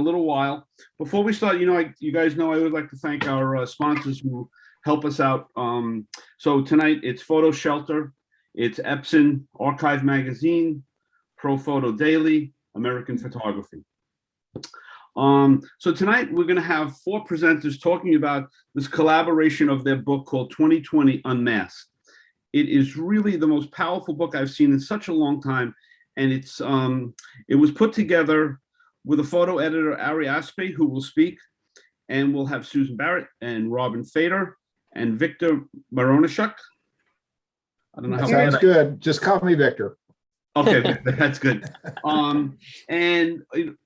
little while. Before we start, you guys know I would like to thank our sponsors who help us out. So tonight it's Photo Shelter, it's Epson Archive Magazine, Pro Photo Daily, American Photography. So tonight we're going to have four presenters talking about this collaboration of their book called 2020 Unmasked. It is really the most powerful book I've seen in such a long time, and it was put together with a photo editor, Ari Espay, who will speak, and we'll have Susan Barrett and Robin Fader and Victor Mirontschuk. I don't know how sounds good. Just call me Victor. Okay, that's good. And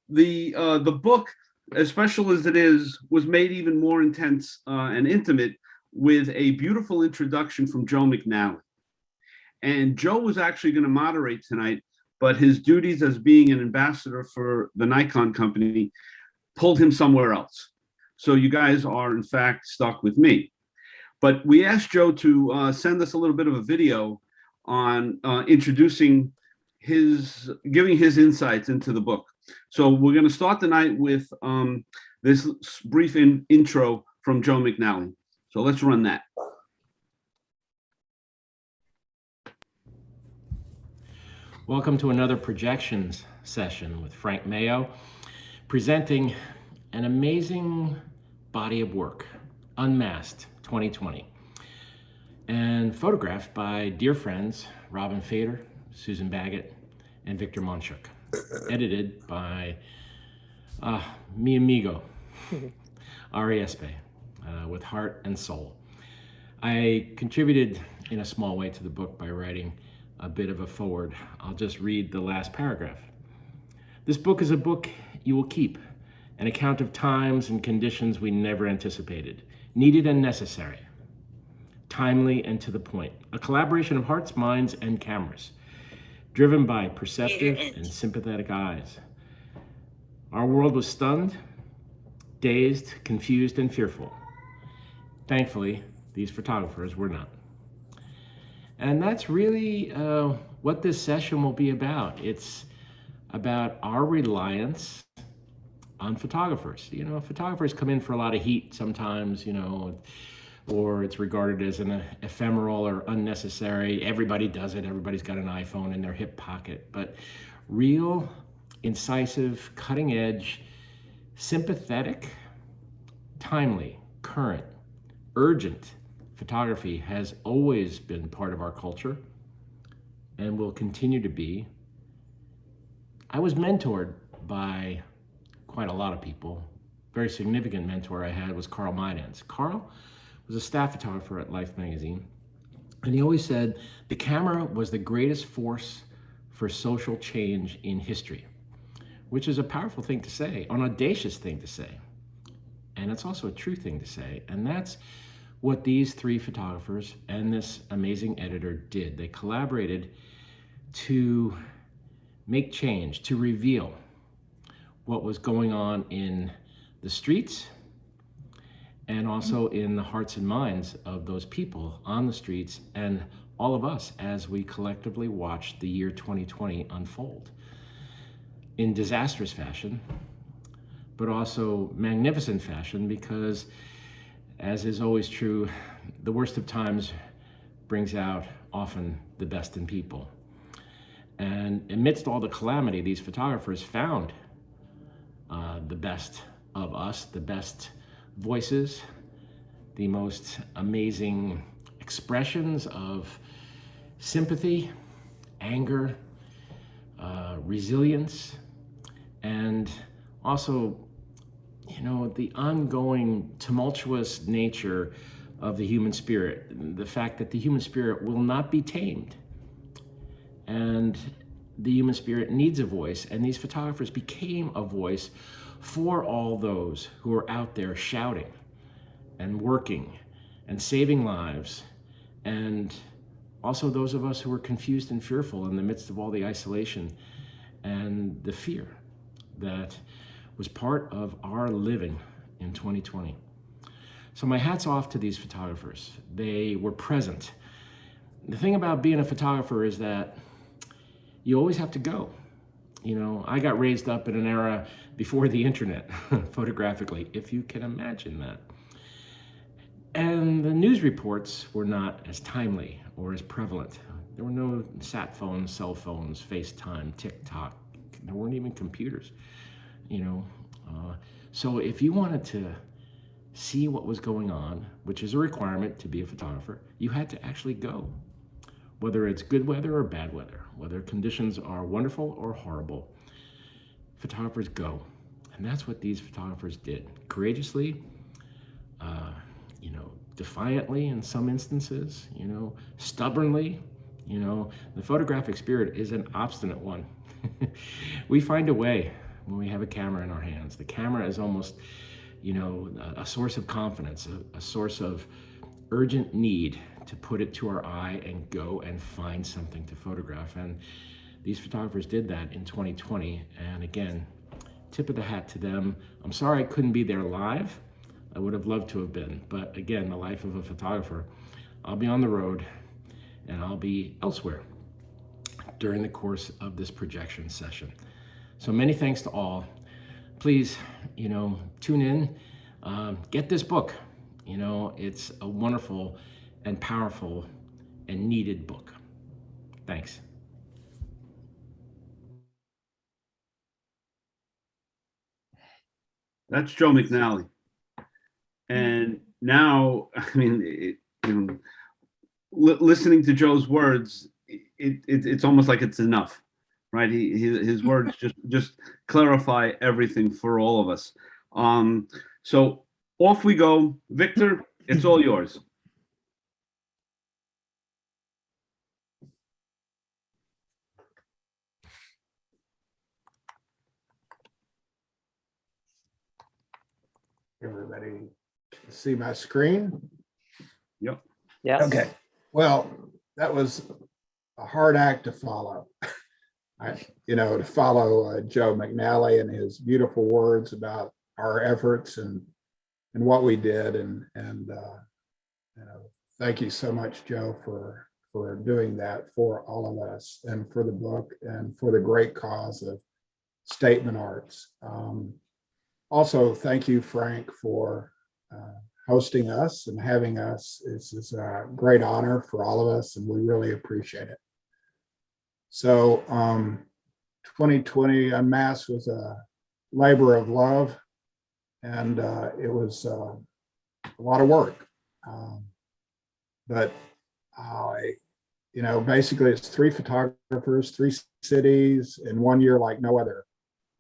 the book, as special as it is, was made even more intense and intimate with a beautiful introduction from Joe McNally. And Joe was actually going to moderate tonight, but his duties as being an ambassador for the Nikon company pulled him somewhere else. So you guys are, in fact, stuck with me. But we asked Joe to send us a little bit of a video on giving his insights into the book. So we're going to start the night with this brief intro from Joe McNally. So let's run that. Welcome to another projections session with Frank Mayo, presenting an amazing body of work, Unmasked 2020, and photographed by dear friends Robin Fader, Susan Baggett, and Victor Mirontschuk, edited by mi amigo, Ari Espay, with heart and soul. I contributed in a small way to the book by writing a bit of a foreword. I'll just read the last paragraph. This book is a book you will keep, an account of times and conditions we never anticipated, needed and necessary, timely and to the point, a collaboration of hearts, minds, and cameras, driven by perceptive and sympathetic eyes. Our world was stunned, dazed, confused, and fearful. Thankfully, these photographers were not. And that's really what this session will be about. It's about our reliance on photographers. Photographers come in for a lot of heat sometimes, or it's regarded as an ephemeral or unnecessary. Everybody does it. Everybody's got an iPhone in their hip pocket. But real, incisive, cutting edge, sympathetic, timely, current, urgent photography has always been part of our culture and will continue to be. I was mentored by quite a lot of people. Very significant mentor I had was Carl Mydans. Carl was a staff photographer at Life magazine, and he always said the camera was the greatest force for social change in history, which is a powerful thing to say, an audacious thing to say, and it's also a true thing to say. And that's what these three photographers and this amazing editor did. They collaborated to make change, to reveal what was going on in the streets and also in the hearts and minds of those people on the streets and all of us as we collectively watched the year 2020 unfold in disastrous fashion, but also magnificent fashion, because as is always true, the worst of times brings out often the best in people. And amidst all the calamity, these photographers found the best of us, the best voices, the most amazing expressions of sympathy, anger, resilience, and also, the ongoing tumultuous nature of the human spirit, the fact that the human spirit will not be tamed. And the human spirit needs a voice, and these photographers became a voice for all those who are out there shouting and working and saving lives, and also those of us who are confused and fearful in the midst of all the isolation and the fear that was part of our living in 2020. So my hat's off to these photographers. They were present. The thing about being a photographer is that you always have to go. You know, I got raised up in an era before the internet, photographically, if you can imagine that. And the news reports were not as timely or as prevalent. There were no sat phones, cell phones, FaceTime, TikTok. There weren't even computers, you know. So if you wanted to see what was going on, which is a requirement to be a photographer, you had to actually go. Whether it's good weather or bad weather, whether conditions are wonderful or horrible, photographers go. And that's what these photographers did. Courageously, you know, defiantly in some instances, you know, stubbornly. You know, the photographic spirit is an obstinate one. We find a way when we have a camera in our hands. The camera is almost, you know, a source of confidence, a source of urgent need to put it to our eye and go and find something to photograph. And these photographers did that in 2020. And again, tip of the hat to them. I'm sorry I couldn't be there live. I would have loved to have been. But again, the life of a photographer, I'll be on the road and I'll be elsewhere during the course of this projection session. So many thanks to all. Please, you know, tune in, get this book. You know, it's a wonderful and powerful and needed book. Thanks. That's Joe McNally. And now, I mean, you know, listening to Joe's words, it's almost like it's enough, right? His words just clarify everything for all of us. So off we go. Victor, it's all yours. Everybody see my screen? Yep. Yes. Okay. Well, that was a hard act to follow. To follow Joe McNally and his beautiful words about our efforts and what we did, and thank you so much, Joe, for doing that for all of us and for the book and for the great cause of statement arts. Also, thank you, Frank, for hosting us and having us. This is a great honor for all of us, and we really appreciate it. So 2020 Unmasked was a labor of love, and it was a lot of work. But basically it's 3 photographers, 3 cities in 1 year like no other.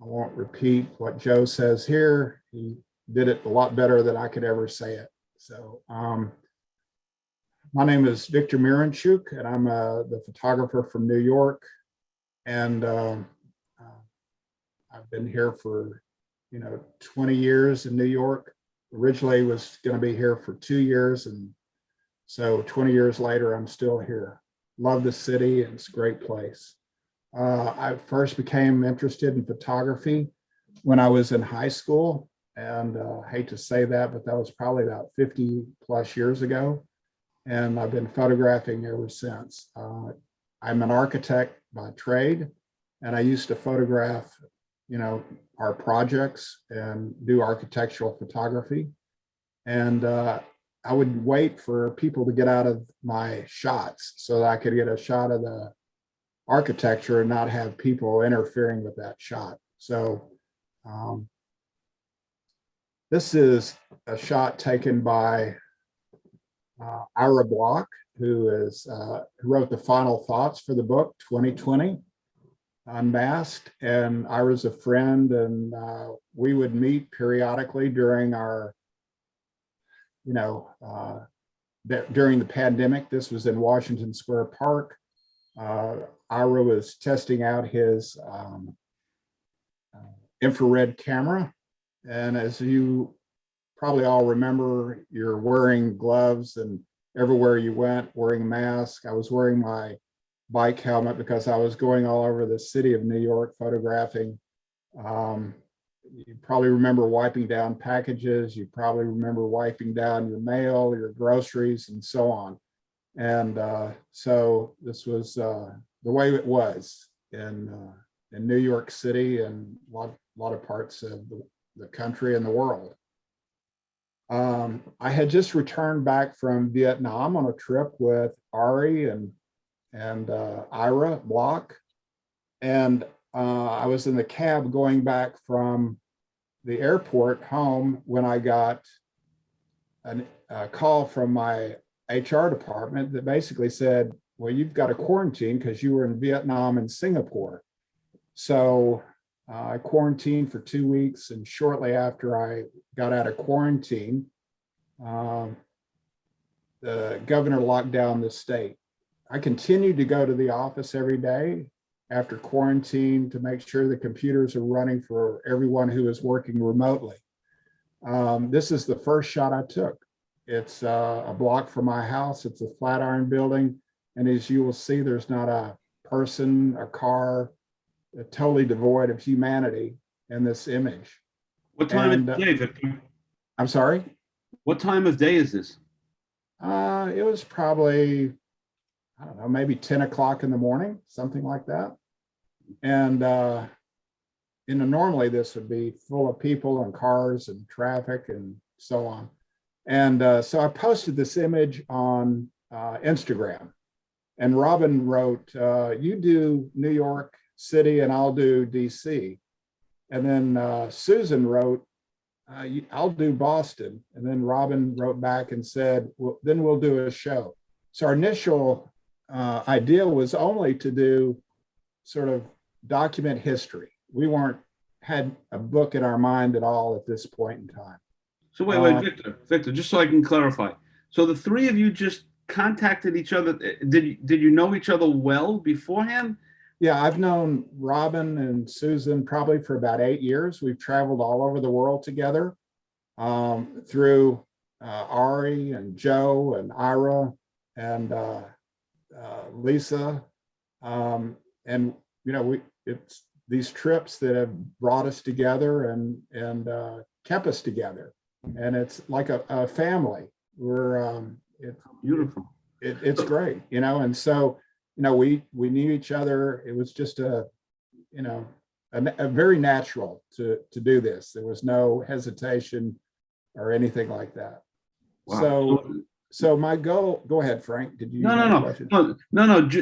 I won't repeat what Joe says here. He did it a lot better than I could ever say it. So my name is Victor Mirontschuk, and I'm the photographer from New York. And I've been here for 20 years in New York. Originally was going to be here for 2 years, and so 20 years later, I'm still here. Love the city. It's a great place. I first became interested in photography when I was in high school, and I hate to say that, but that was probably about 50 plus years ago, and I've been photographing ever since. I'm an architect by trade, and I used to photograph, our projects and do architectural photography. And I would wait for people to get out of my shots so that I could get a shot of the architecture and not have people interfering with that shot. So this is a shot taken by Ira Block, who wrote the final thoughts for the book 2020 Unmasked. And Ira's a friend, and we would meet periodically during our during the pandemic. This was in Washington Square Park. Ira was testing out his infrared camera. And as you probably all remember, you're wearing gloves, and everywhere you went, wearing a mask. I was wearing my bike helmet because I was going all over the city of New York photographing. You probably remember wiping down packages. You probably remember wiping down your mail, your groceries, and so on. And so this was the way it was in New York City and a lot of parts of the country and the world. I had just returned back from Vietnam on a trip with Ari and Ira Block. And I was in the cab going back from the airport home when I got a call from my HR department that basically said, well, you've got a quarantine because you were in Vietnam and Singapore. So I quarantined for 2 weeks. And shortly after I got out of quarantine, the governor locked down the state. I continued to go to the office every day after quarantine to make sure the computers are running for everyone who is working remotely. This is the first shot I took. It's a block from my house. It's a Flatiron building. And as you will see, there's not a person, a car, totally devoid of humanity in this image. What time of day, Victor? I'm sorry? What time of day is this? It was probably, I don't know, maybe 10 o'clock in the morning, something like that. And normally this would be full of people and cars and traffic and so on. And so I posted this image on Instagram. And Robin wrote, you do New York City and I'll do DC. And then Susan wrote, I'll do Boston. And then Robin wrote back and said, well, then we'll do a show. So our initial idea was only to do sort of document history. We had a book in our mind at all at this point in time. So wait, Victor, just so I can clarify. So the three of you just contacted each other. Did you know each other well beforehand? Yeah, I've known Robin and Susan probably for about 8 years. We've traveled all over the world together through Ari and Joe and Ira and Lisa. And, you know, it's these trips that have brought us together and kept us together. And it's like a family. It's beautiful. It's great, you know, and so, you know, we knew each other. It was just a very natural to do this. There was no hesitation or anything like that. Wow. So my goal, go ahead, Frank. Did you? No.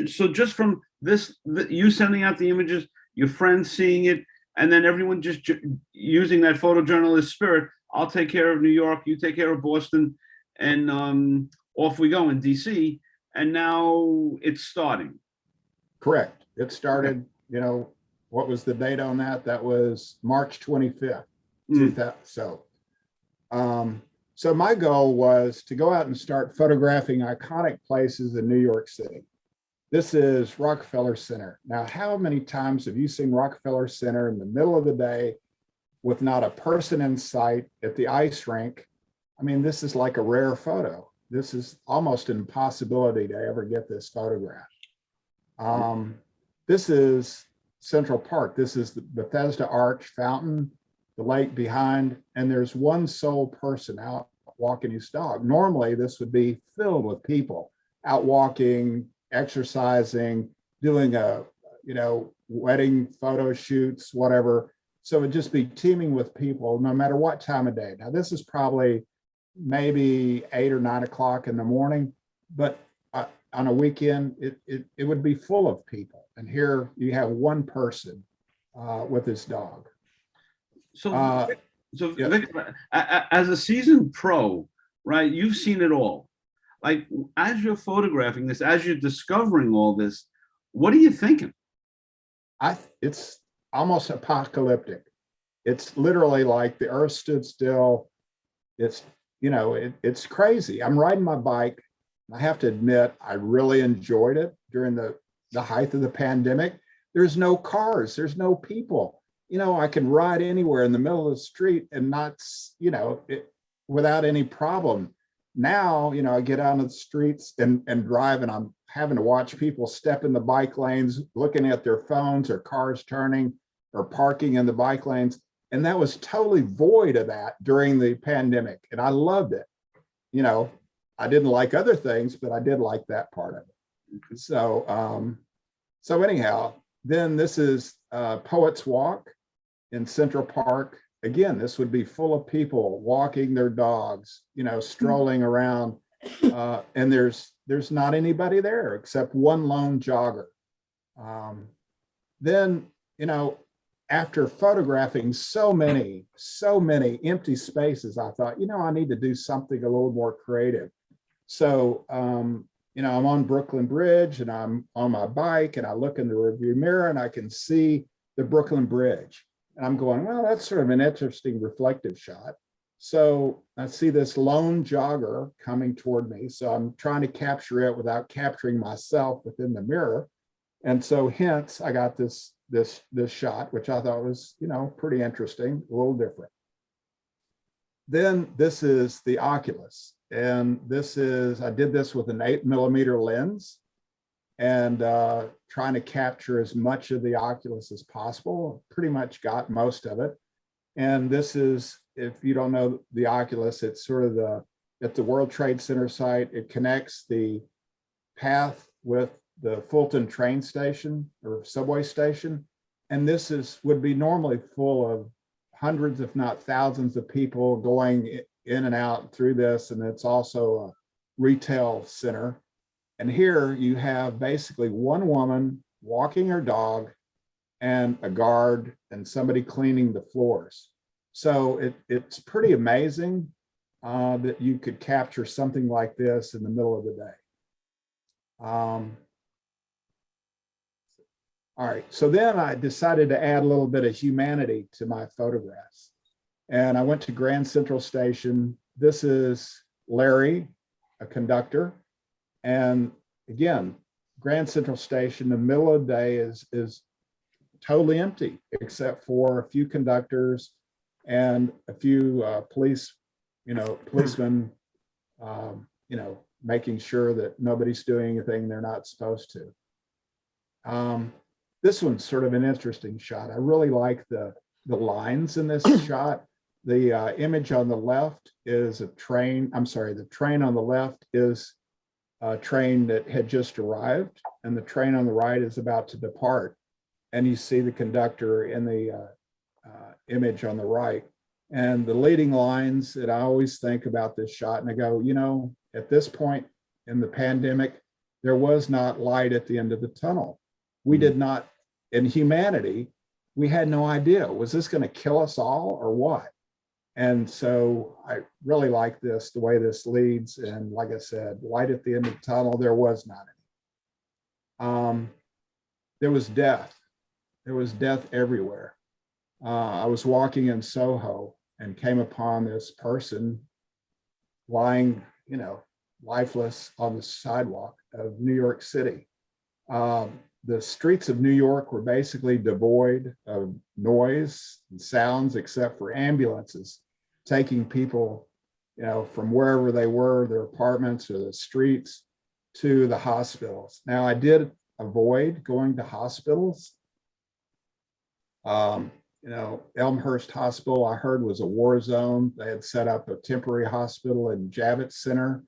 So just from this, you sending out the images, your friends seeing it, and then everyone just using that photojournalist spirit. I'll take care of New York, you take care of Boston, and off we go in DC. And now it's starting. Correct. It started, you know, what was the date on that? That was March 25th, 2000. So my goal was to go out and start photographing iconic places in New York City. This is Rockefeller Center. Now, how many times have you seen Rockefeller Center in the middle of the day with not a person in sight at the ice rink? I mean, this is like a rare photo. This is almost an impossibility to ever get this photograph. This is Central Park. This is the Bethesda Arch fountain, the lake behind, and there's one sole person out walking his dog. Normally, this would be filled with people out walking, exercising, doing wedding photo shoots, whatever. So it'd just be teeming with people no matter what time of day. Now, this is probably maybe 8 or 9 o'clock in the morning, but on a weekend, it would be full of people. And here you have one person with his dog. So Victor, as a seasoned pro, right, you've seen it all. Like, as you're photographing this, as you're discovering all this, what are you thinking? It's almost apocalyptic. It's literally like the earth stood still. It's, you know, it's crazy. I'm riding my bike. I have to admit, I really enjoyed it during the height of the pandemic. There's no cars, there's no people. You know, I can ride anywhere in the middle of the street and not, without any problem. Now, you know, I get out on the streets and drive, and I'm having to watch people step in the bike lanes, looking at their phones or cars turning or parking in the bike lanes. And that was totally void of that during the pandemic. And I loved it. You know, I didn't like other things, but I did like that part of it. So anyhow, then this is Poets Walk in Central Park. Again, this would be full of people walking their dogs, strolling around, and there's not anybody there except one lone jogger. Then, after photographing so many empty spaces, I thought, I need to do something a little more creative. So, I'm on Brooklyn Bridge and I'm on my bike and I look in the rearview mirror and I can see the Brooklyn Bridge. And I'm going, well, that's sort of an interesting reflective shot. So I see this lone jogger coming toward me. So I'm trying to capture it without capturing myself within the mirror. And so hence I got this shot, which I thought was, pretty interesting, a little different. Then this is the Oculus. And I did this with an 8mm lens and trying to capture as much of the Oculus as possible. Pretty much got most of it. And this is, if you don't know the Oculus, it's sort of at the World Trade Center site. It connects the path with the Fulton train station or subway station. And this would be normally full of hundreds, if not thousands of people going in and out through this. And it's also a retail center. And here you have basically one woman walking her dog and a guard and somebody cleaning the floors. So it's pretty amazing that you could capture something like this in the middle of the day. All right, so then I decided to add a little bit of humanity to my photographs. And I went to Grand Central Station. This is Larry, a conductor. And again, Grand Central Station, the middle of the day is totally empty, except for a few conductors and a few policemen, making sure that nobody's doing anything they're not supposed to. This one's sort of an interesting shot. I really like the lines in this shot. The image on the left is a train. I'm sorry, the train on the left is a train that had just arrived, and the train on the right is about to depart. And you see the conductor in the image on the right. And the leading lines that I always think about this shot, and I go, at this point in the pandemic, there was not light at the end of the tunnel. We did not, in humanity, we had no idea, was this going to kill us all or what? And so I really like this, the way this leads. And like I said, light at the end of the tunnel, there was not any. There was death. There was death everywhere. I was walking in Soho and came upon this person lying, lifeless on the sidewalk of New York City. The streets of New York were basically devoid of noise and sounds except for ambulances taking people, from wherever they were, their apartments or the streets, to the hospitals. Now, I did avoid going to hospitals. Elmhurst Hospital, I heard, was a war zone. They had set up a temporary hospital in Javits Center.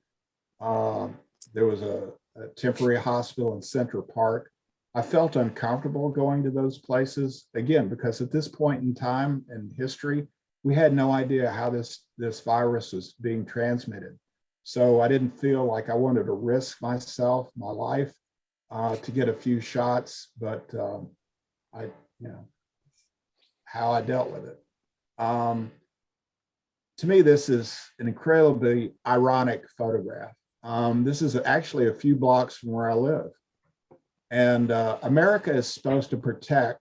There was a temporary hospital in Central Park. I felt uncomfortable going to those places, again, because at this point in time in history, we had no idea how this virus was being transmitted. So I didn't feel like I wanted to risk myself, my life, to get a few shots, but how I dealt with it. To me, this is an incredibly ironic photograph. This is actually a few blocks from where I live. And America is supposed to protect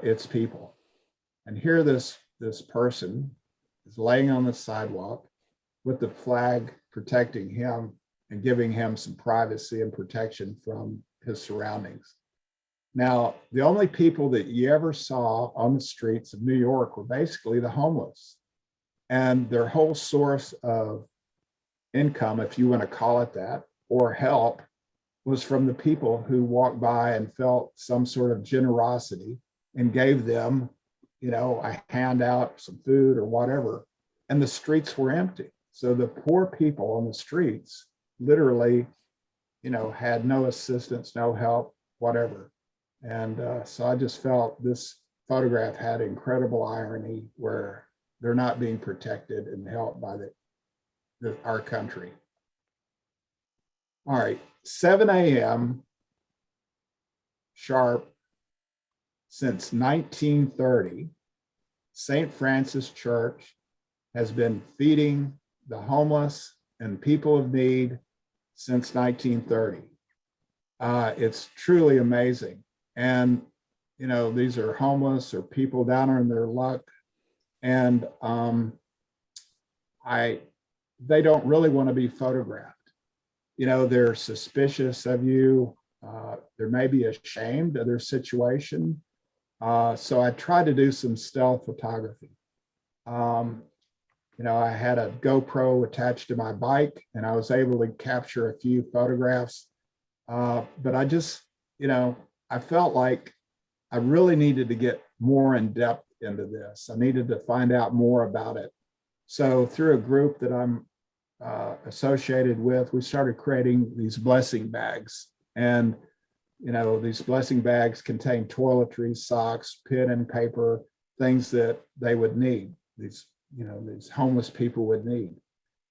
its people. And here this person is laying on the sidewalk with the flag protecting him and giving him some privacy and protection from his surroundings. Now, the only people that you ever saw on the streets of New York were basically the homeless. And their whole source of income, if you want to call it that, or help, was from the people who walked by and felt some sort of generosity and gave them, a handout, some food or whatever. And the streets were empty. So the poor people on the streets literally, had no assistance, no help, whatever. And so I just felt this photograph had incredible irony where they're not being protected and helped by our country. All right, 7 a.m. sharp since 1930, St. Francis Church has been feeding the homeless and people of need since 1930. It's truly amazing. And, you know, these are homeless or people down on their luck. And they don't really want to be photographed. You know, they're suspicious of you. They may be ashamed of their situation. So I tried to do some stealth photography. You know, I had a GoPro attached to my bike and I was able to capture a few photographs. But I just, you know, I felt like I really needed to get more in depth into this. I needed to find out more about it. So through a group that I'm associated with, we started creating these blessing bags. And, you know, these blessing bags contain toiletries, socks, pen and paper, things that they would need, these, you know, these homeless people would need.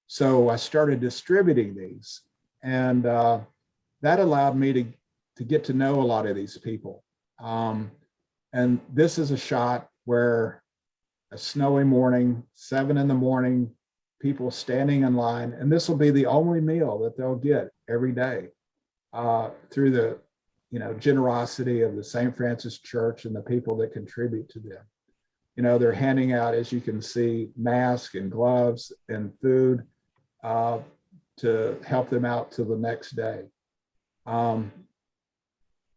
So I started distributing these, and that allowed me to get to know a lot of these people. And this is a shot where a snowy morning, 7 a.m, people standing in line, and this will be the only meal that they'll get every day through the, you know, generosity of the St. Francis Church and the people that contribute to them. You know, they're handing out, as you can see, masks and gloves and food to help them out to the next day.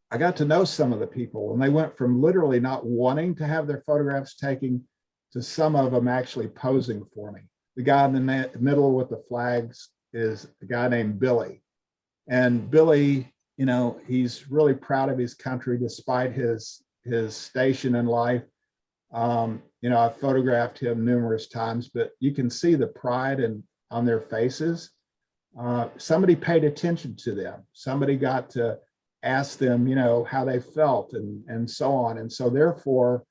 I got to know some of the people, and they went from literally not wanting to have their photographs taken to some of them actually posing for me. The guy in the middle with the flags is a guy named Billy. And Billy, you know, he's really proud of his country despite his station in life. You know, I've photographed him numerous times, but you can see the pride on their faces. Somebody paid attention to them. Somebody got to ask them, you know, how they felt and so on. And so therefore,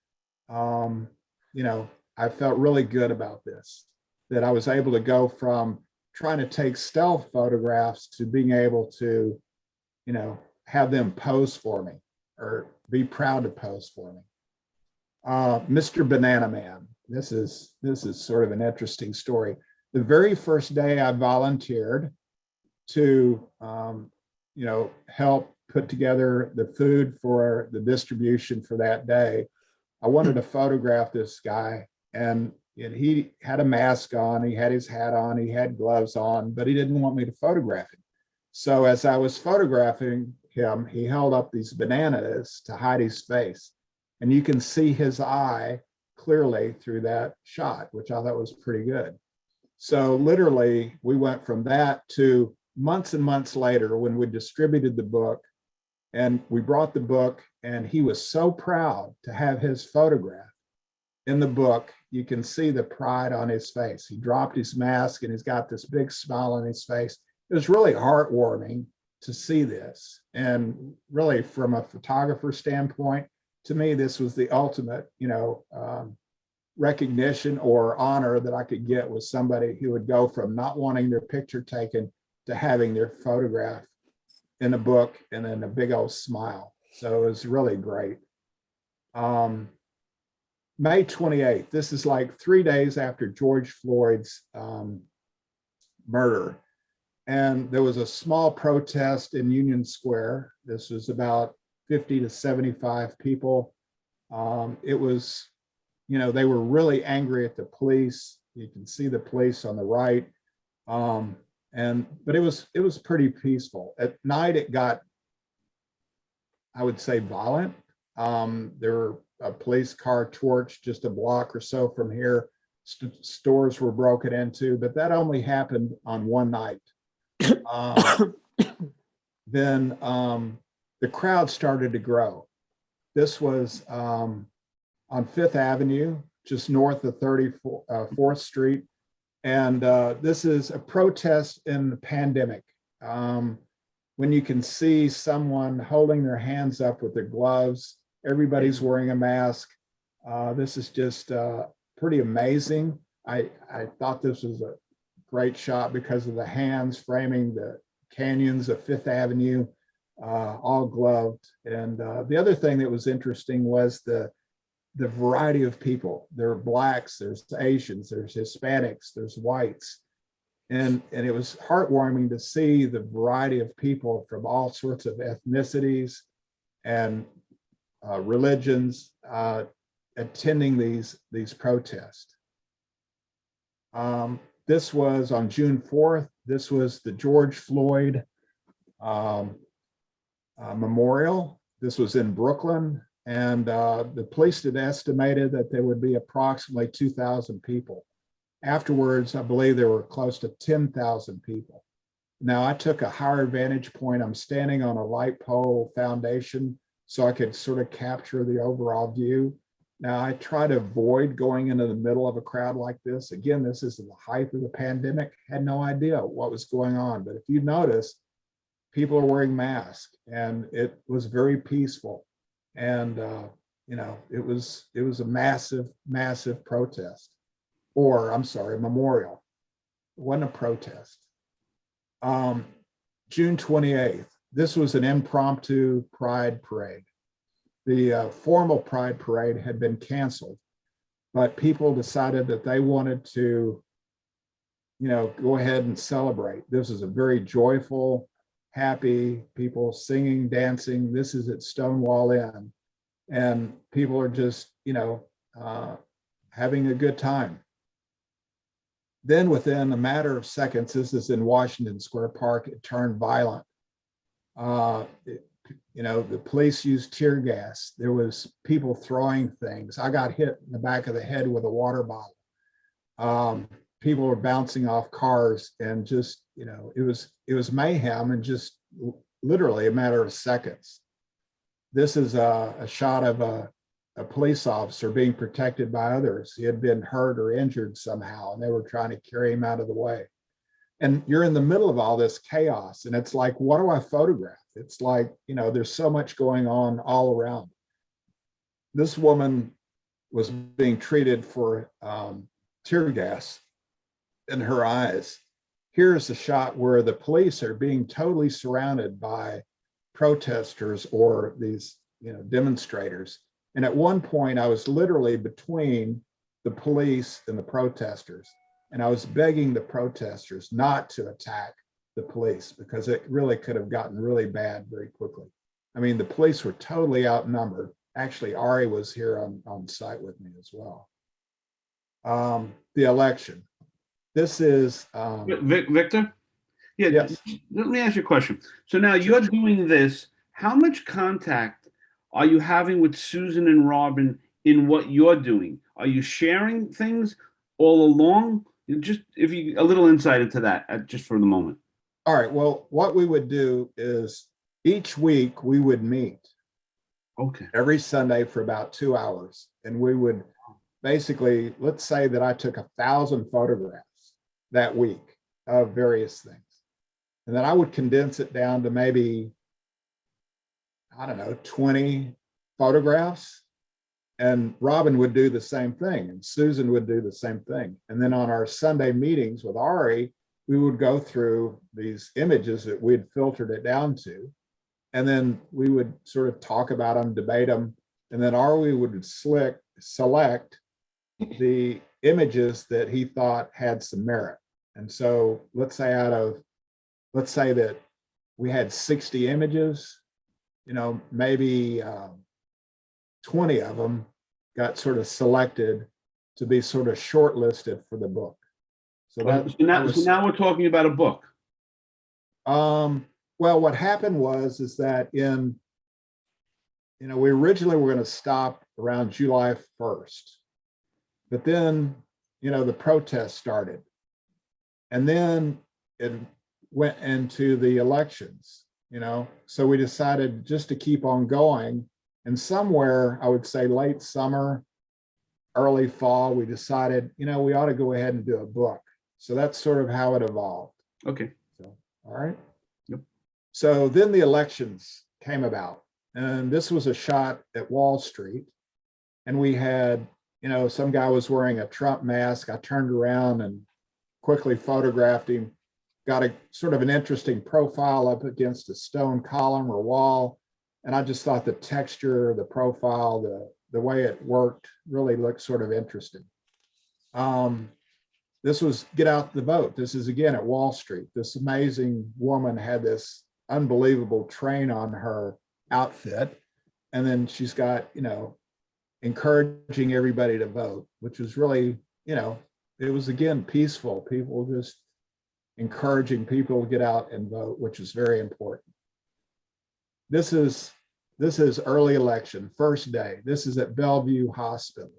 you know, I felt really good about this, that I was able to go from trying to take stealth photographs to being able to, you know, have them pose for me or be proud to pose for me. Mr. Banana Man, this is sort of an interesting story. The very first day I volunteered to, you know, help put together the food for the distribution for that day, I wanted to photograph this guy, and he had a mask on, he had his hat on, he had gloves on, but he didn't want me to photograph him. So as I was photographing him, he held up these bananas to hide his face. And you can see his eye clearly through that shot, which I thought was pretty good. So literally, we went from that to months and months later when we distributed the book, and we brought the book, and he was so proud to have his photograph in the book. You can see the pride on his face. He dropped his mask and he's got this big smile on his face. It was really heartwarming to see this. And really, from a photographer standpoint, to me, this was the ultimate, you know, recognition or honor that I could get with somebody who would go from not wanting their picture taken to having their photograph in a book and then a big old smile. So it was really great. May 28th, this is like 3 days after George Floyd's murder. And there was a small protest in Union Square. This was about 50 to 75 people. It was, you know, they were really angry at the police. You can see the police on the right. But it was pretty peaceful. At night, it got, I would say, violent. There were a police car torched just a block or so from here. Stores were broken into, but that only happened on one night. Then the crowd started to grow. This was on Fifth Avenue, just north of 34th Street. And this is a protest in the pandemic. when you can see someone holding their hands up with their gloves, everybody's wearing a mask. This is just pretty amazing. I thought this was a great shot because of the hands framing the canyons of Fifth Avenue, all gloved. And the other thing that was interesting was the variety of people. There are Blacks, there's Asians, there's Hispanics, there's whites. And it was heartwarming to see the variety of people from all sorts of ethnicities and religions attending these protests. This was on June 4th. This was the George Floyd memorial. This was in Brooklyn. And the police had estimated that there would be approximately 2,000 people. Afterwards, I believe there were close to 10,000 people. Now, I took a higher vantage point. I'm standing on a light pole foundation so I could sort of capture the overall view. Now, I try to avoid going into the middle of a crowd like this. Again, this is the height of the pandemic. Had no idea what was going on. But if you notice, people are wearing masks, and it was very peaceful. And it was a massive protest, or I'm sorry, memorial. It wasn't a protest. June 28th. This was an impromptu pride parade. The formal pride parade had been canceled, but people decided that they wanted to, go ahead and celebrate. This is a very joyful, happy, people singing, dancing. This is at Stonewall Inn, and people are just, having a good time. Then within a matter of seconds, this is in Washington Square Park, it turned violent. The police used tear gas. There was people throwing things. I got hit in the back of the head with a water bottle. People were bouncing off cars, and just, it was mayhem in just literally a matter of seconds. This is a shot of a police officer being protected by others. He had been hurt or injured somehow, and they were trying to carry him out of the way. And you're in the middle of all this chaos, and it's like, what do I photograph? It's like, there's so much going on all around. This woman was being treated for tear gas in her eyes. Here's a shot where the police are being totally surrounded by protesters or these, demonstrators. And at one point, I was literally between the police and the protesters. And I was begging the protesters not to attack the police, because it really could have gotten really bad very quickly. I mean, the police were totally outnumbered. Actually, Ari was here on site with me as well. The election. This is Victor. Yeah. Yes. Let me ask you a question. So now you're doing this. How much contact are you having with Susan and Robin in what you're doing? Are you sharing things all along? Just if you a little insight into that, just for the moment. All right. Well, what we would do is each week we would meet. Okay. Every Sunday for about 2 hours, and we would basically, let's say that I took 1,000 photographs that week of various things, and then I would condense it down to maybe, 20 photographs. And Robin would do the same thing, and Susan would do the same thing. And then on our Sunday meetings with Ari, we would go through these images that we'd filtered it down to, and then we would sort of talk about them, debate them, and then Ari would select the images that he thought had some merit. And so let's say that we had 60 images, maybe 20 of them got sort of selected to be sort of shortlisted for the book. So now we're talking about a book. Well, what happened is that we originally were going to stop around July 1st, but then, the protests started, and then it went into the elections, so we decided just to keep on going. And somewhere, I would say late summer, early fall, we decided, we ought to go ahead and do a book. So that's sort of how it evolved. Okay. So, all right. Yep. So then the elections came about, and this was a shot at Wall Street. And we had, some guy was wearing a Trump mask. I turned around and quickly photographed him, got a sort of an interesting profile up against a stone column or wall. And I just thought the texture, the profile, the way it worked really looked sort of interesting. This was Get Out the Vote. This is again at Wall Street. This amazing woman had this unbelievable train on her outfit. And then she's got, encouraging everybody to vote, which was really, it was again peaceful. People just encouraging people to get out and vote, which is very important. This is early election, first day. This is at Bellevue Hospital.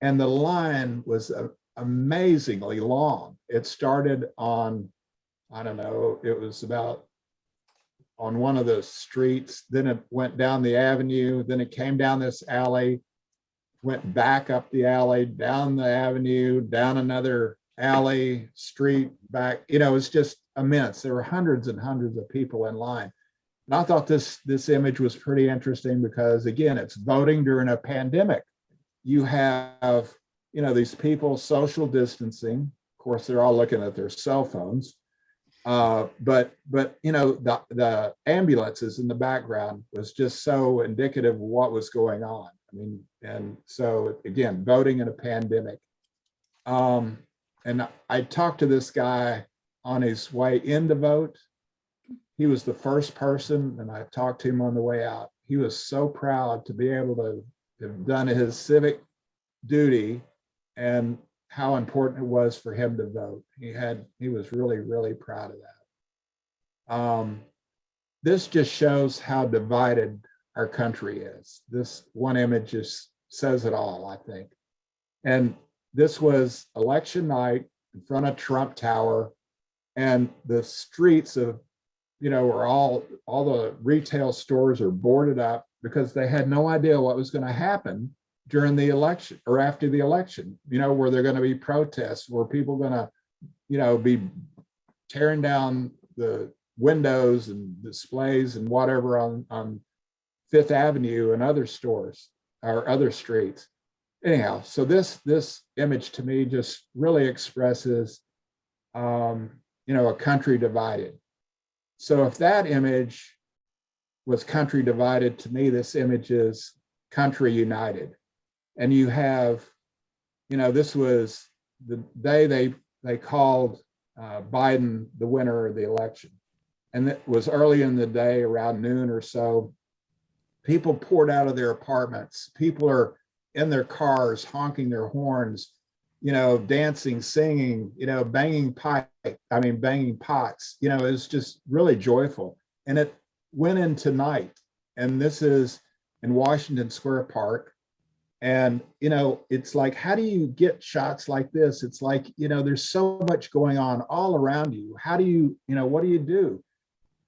And the line was amazingly long. It started on, I don't know, it was about on one of the streets, then it went down the avenue, then it came down this alley, went back up the alley, down the avenue, down another alley, street, back, it's just immense. There were hundreds and hundreds of people in line. And I thought this image was pretty interesting because again, it's voting during a pandemic. You have, these people social distancing. Of course, they're all looking at their cell phones. But the ambulances in the background was just so indicative of what was going on. I mean, and so again, voting in a pandemic. And I talked to this guy on his way in to vote. He was the first person, and I talked to him on the way out. He was so proud to be able to have done his civic duty and how important it was for him to vote. He was really, really proud of that. This just shows how divided our country is. This one image just says it all, I think. And this was election night in front of Trump Tower, and the streets of, where all the retail stores are boarded up because they had no idea what was going to happen during the election or after the election, where they're going to be protests, where people are going to, be tearing down the windows and displays and whatever on Fifth Avenue and other stores or other streets. Anyhow, so this image to me just really expresses, a country divided. So if that image was country divided, to me, this image is country united. And you have, this was the day they called Biden the winner of the election. And it was early in the day, around noon or so. People poured out of their apartments. People are in their cars, honking their horns, dancing, singing, banging pots. It was just really joyful. And it went into night. And this is in Washington Square Park. And, it's like, how do you get shots like this? It's like, there's so much going on all around you. How do you, what do you do?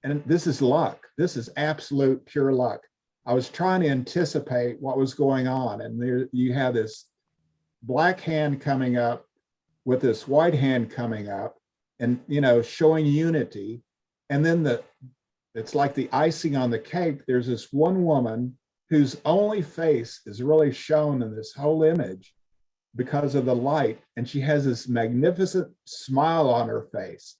And this is luck. This is absolute pure luck. I was trying to anticipate what was going on. And there you have this black hand coming up with this white hand coming up and, showing unity. And then it's like the icing on the cake. There's this one woman whose only face is really shown in this whole image because of the light. And she has this magnificent smile on her face.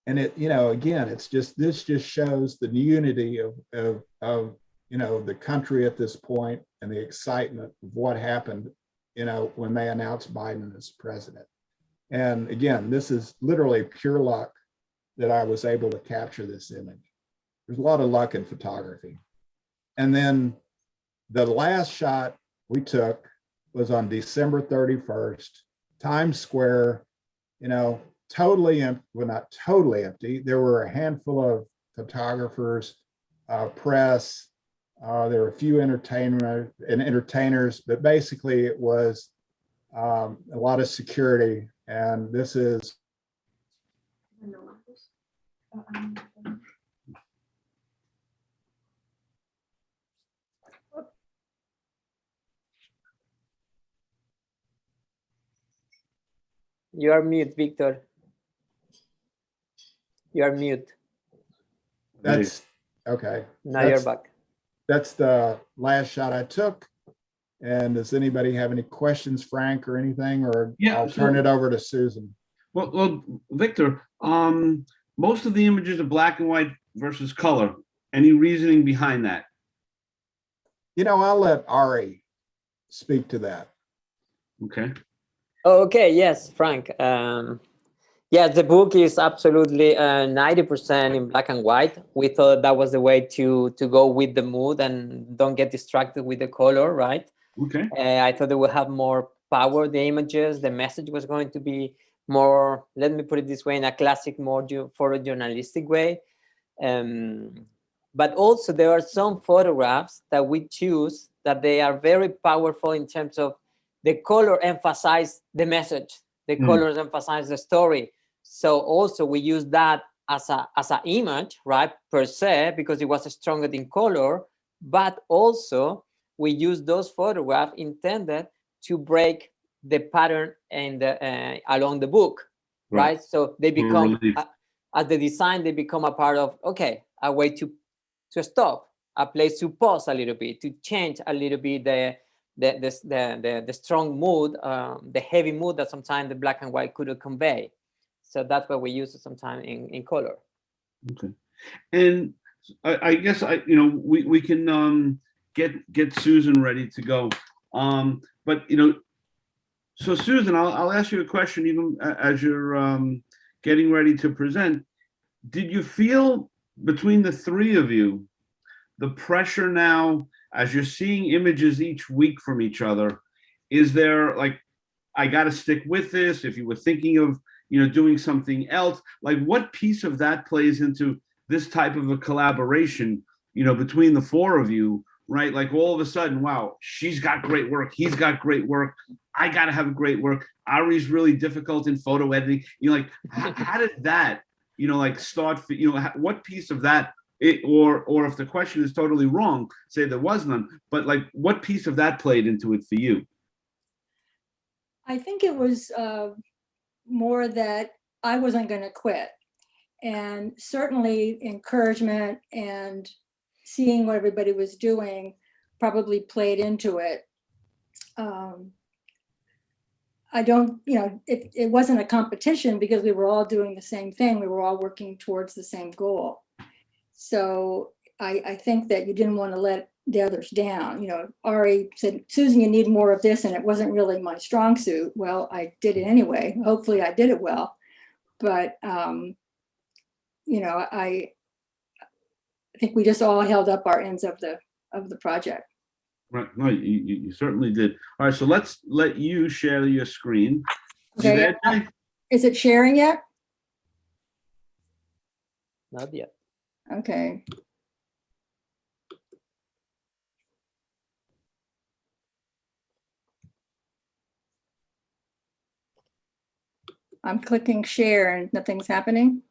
And it, again, this just shows the unity of the country at this point and the excitement of what happened, when they announced Biden as president. And again, this is literally pure luck that I was able to capture this image. There's a lot of luck in photography. And then the last shot we took was on December 31st, Times Square, totally empty, well, not totally empty. There were a handful of photographers, press, there were a few entertainers, but basically it was a lot of security. And this is You are mute, Victor. You are mute. That's, okay. Now you're That's- back. That's the last shot I took. And does anybody have any questions, Frank, or anything, or Yeah, I'll turn it over to Susan. Well, Victor, most of the images are black and white versus color. Any reasoning behind that? You know, I'll let Ari speak to that. Okay. Okay, yes, Frank. Yes, the book is absolutely 90% in black and white. We thought that was the way to go with the mood and don't get distracted with the color, right? Okay. I thought it would have more power, the images, the message was going to be more, let me put it this way, in a classic, more photojournalistic way. But also there are some photographs that we choose that they are very powerful in terms of the color emphasize the message, the colors emphasize the story. So also we use that as an image, right, per se, because it was stronger in color, but also we use those photographs intended to break the pattern and along the book, right? So they become, as the design, they become a part of, okay, a way to stop, a place to pause a little bit, to change a little bit the strong mood, the heavy mood that sometimes the black and white couldn't convey. So that's why we use it sometimes in color. Okay. And I guess we can get Susan ready to go. But so Susan, I'll ask you a question even as you're getting ready to present. Did you feel between the three of you the pressure now as you're seeing images each week from each other? Is there like, I got to stick with this? If you were thinking of doing something else, like what piece of that plays into this type of a collaboration between the four of you, right? Like all of a sudden, wow, she's got great work, he's got great work, I got to have great work, Ari's really difficult in photo editing. Like how did that like start for what piece of that or if the question is totally wrong, say there was none, but like what piece of that played into it for you? I think it was more that I wasn't going to quit, and certainly encouragement and seeing what everybody was doing probably played into it. I don't, it wasn't a competition because we were all doing the same thing. We were all working towards the same goal. So I think that you didn't want to let the others down. Ari said, Susan, you need more of this. And it wasn't really my strong suit. Well, I did it anyway. Hopefully I did it well. But, I think we just all held up our ends of the project. Right. No, you certainly did. All right. So let's let you share your screen. Okay. You there, Jay? Is it sharing yet? Not yet. Okay. I'm clicking share and nothing's happening.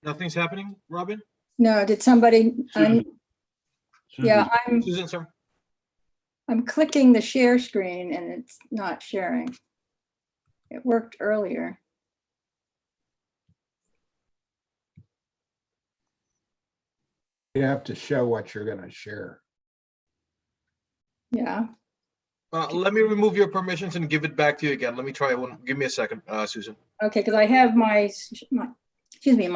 Nothing's happening, Robin? No, did somebody? Susan. Yeah, Susan, sir? I'm clicking the share screen and it's not sharing. It worked earlier. You have to show what you're going to share. Yeah. Let me remove your permissions and give it back to you again. Let me try one. Give me a second, Susan. Okay, because I have my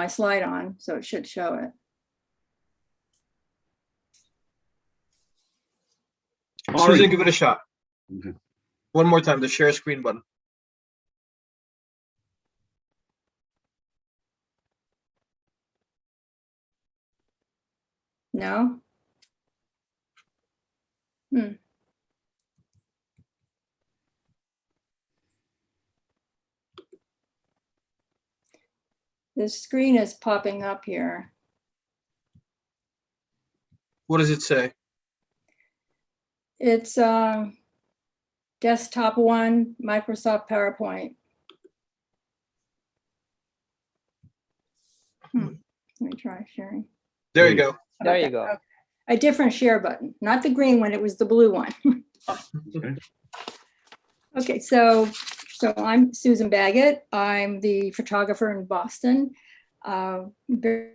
slide on, so it should show it. Susan, give it a shot. Okay. One more time, the share screen button. No? The screen is popping up here. What does it say? It's desktop 1, Microsoft PowerPoint. Let me try sharing. There you go. There you go. A different share button, not the green one, it was the blue one. Okay. Okay, so I'm Susan Baggett. I'm the photographer in Boston. Very,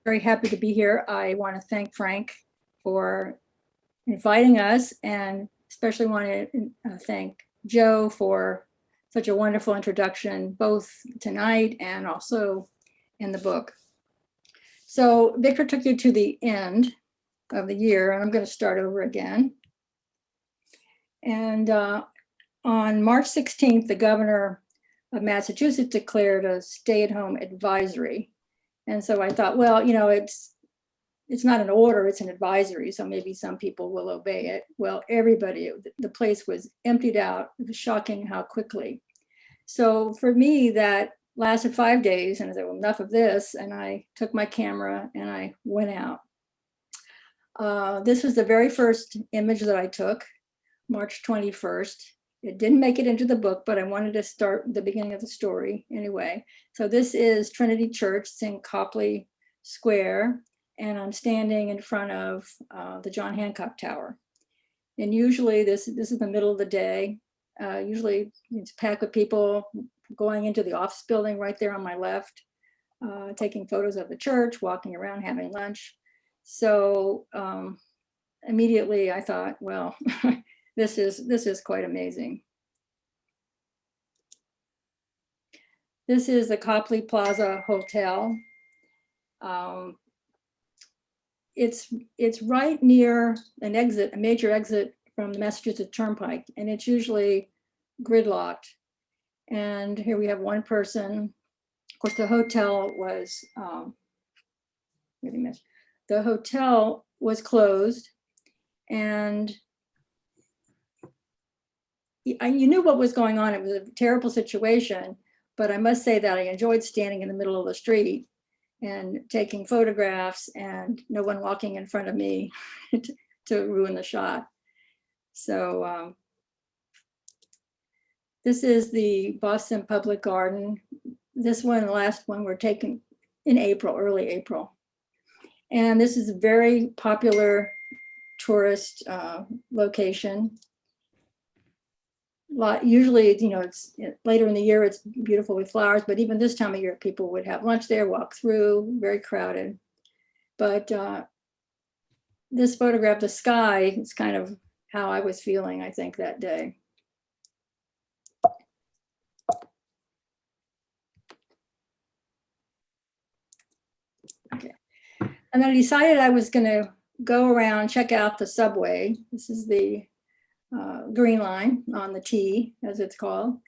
very happy to be here. I want to thank Frank for inviting us, and especially want to thank Joe for such a wonderful introduction, both tonight and also in the book. So Victor took you to the end of the year, and I'm going to start over again. And on March 16th, the governor of Massachusetts declared a stay-at-home advisory. And so I thought, well, you know, it's not an order, it's an advisory, so maybe some people will obey it. Well, everybody, the place was emptied out. It was shocking how quickly. So for me, that lasted 5 days, and I said, well, enough of this. And I took my camera and I went out. This was the very first image that I took, March 21st. It didn't make it into the book, but I wanted to start the beginning of the story anyway. So this is Trinity Church. It's in Copley Square, and I'm standing in front of the John Hancock Tower. And usually this is the middle of the day. Usually it's packed with people going into the office building right there on my left, taking photos of the church, walking around, having lunch. So immediately I thought, well, this is quite amazing. This is the Copley Plaza Hotel. It's right near an exit, a major exit from the Massachusetts Turnpike, and it's usually gridlocked. And here we have one person. Of course, the hotel was closed, and you knew what was going on. It was a terrible situation, but I must say that I enjoyed standing in the middle of the street and taking photographs, and no one walking in front of me to ruin the shot. So this is the Boston Public Garden. This one, the last one, were taken in April, early April. And this is a very popular tourist location. Usually, you know, it's later in the year, it's beautiful with flowers, but even this time of year, people would have lunch there, walk through, very crowded. But this photograph, the sky, is kind of how I was feeling, I think, that day. Okay. And then I decided I was going to go around, check out the subway. This is the Green Line on the T, as it's called.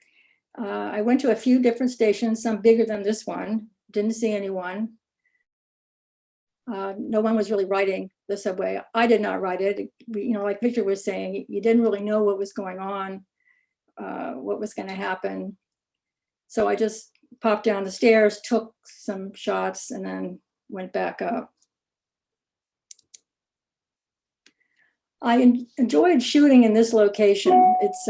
I went to a few different stations, some bigger than this one. Didn't see anyone. No one was really riding the subway. I did not ride it. You know, like Victor was saying, you didn't really know what was going on, what was going to happen. So I just popped down the stairs, took some shots, and then went back up. I enjoyed shooting in this location. It's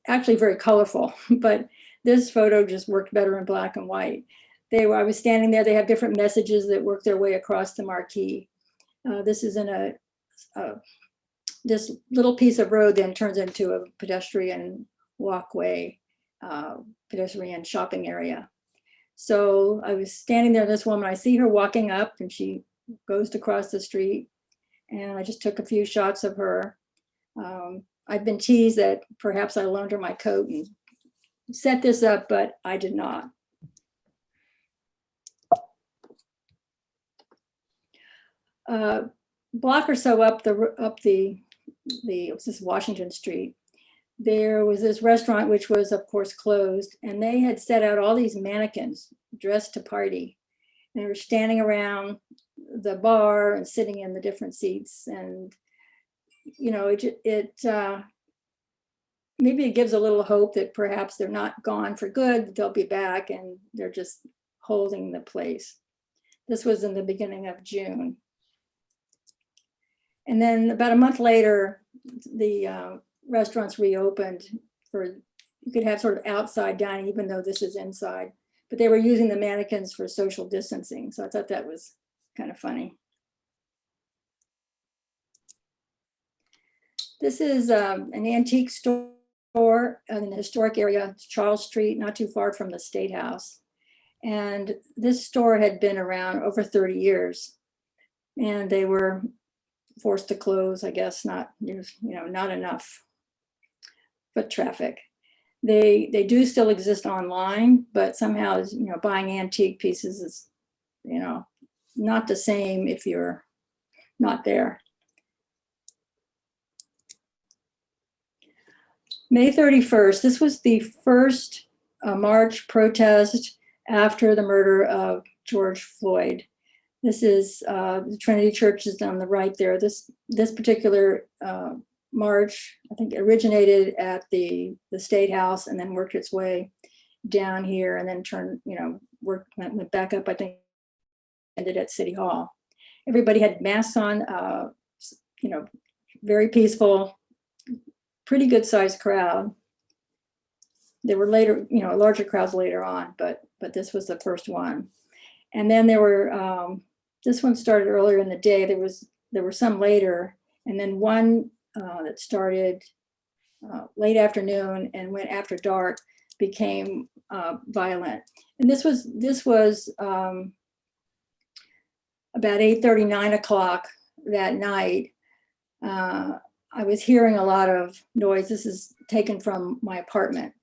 actually very colorful, but this photo just worked better in black and white. I was standing there, they have different messages that work their way across the marquee. This is in this little piece of road then turns into a pedestrian walkway, pedestrian shopping area. So I was standing there, this woman, I see her walking up and she goes to cross the street, and I just took a few shots of her. I've been teased that perhaps I loaned her my coat and set this up, but I did not. Block or so up the what's this, Washington Street, there was this restaurant which was of course closed, and they had set out all these mannequins dressed to party. They were standing around the bar and sitting in the different seats, and you know, maybe it gives a little hope that perhaps they're not gone for good, they'll be back, and they're just holding the place. This was in the beginning of June. And then about a month later, the restaurants reopened you could have sort of outside dining, even though this is inside, but they were using the mannequins for social distancing. So I thought that was kind of funny. This is an antique store in the historic area, it's Charles Street, not too far from the State House. And this store had been around over 30 years. And they were forced to close, I guess, not enough foot traffic. They do still exist online, but somehow, buying antique pieces is, not the same if you're not there. May 31st, this was the first march protest after the murder of George Floyd. This is the Trinity Church is on the right there. This particular march, I think, originated at the State House and then worked its way down here and then went back up, I think, ended at City Hall. Everybody had masks on, very peaceful, pretty good sized crowd. There were later, larger crowds later on, but this was the first one. And then there were, this one started earlier in the day. There were some later, and then one that started late afternoon and went after dark became violent. And this was about 8:30, 9 o'clock that night. I was hearing a lot of noise. This is taken from my apartment.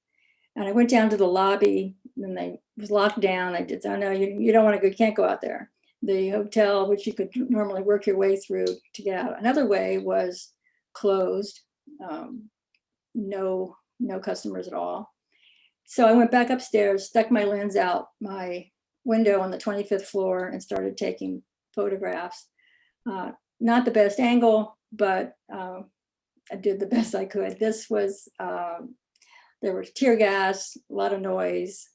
And I went down to the lobby and it was locked down. I did, oh no, you don't want to go, you can't go out there. The hotel, which you could normally work your way through to get out. Another way was closed, no customers at all. So I went back upstairs, stuck my lens out my window on the 25th floor and started taking photographs. Not the best angle, but I did the best I could. This was, there was tear gas, a lot of noise.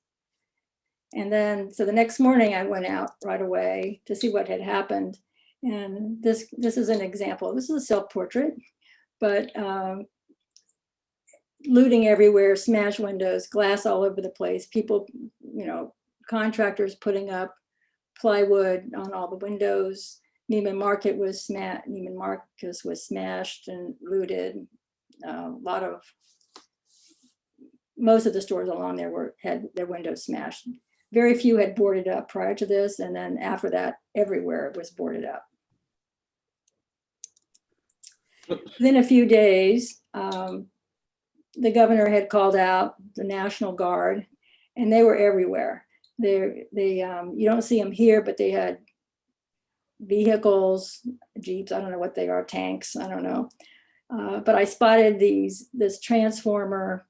And then, so the next morning I went out right away to see what had happened. And this is an example. This is a self-portrait, but looting everywhere, smashed windows, glass all over the place. People, contractors putting up plywood on all the windows. Neiman Marcus was smashed and looted. Most of the stores along there had their windows smashed. Very few had boarded up prior to this, and then after that, everywhere was boarded up. Within a few days, the governor had called out the National Guard, and they were everywhere. You don't see them here, but they had vehicles, Jeeps, I don't know what they are, tanks, I don't know. But I spotted this transformer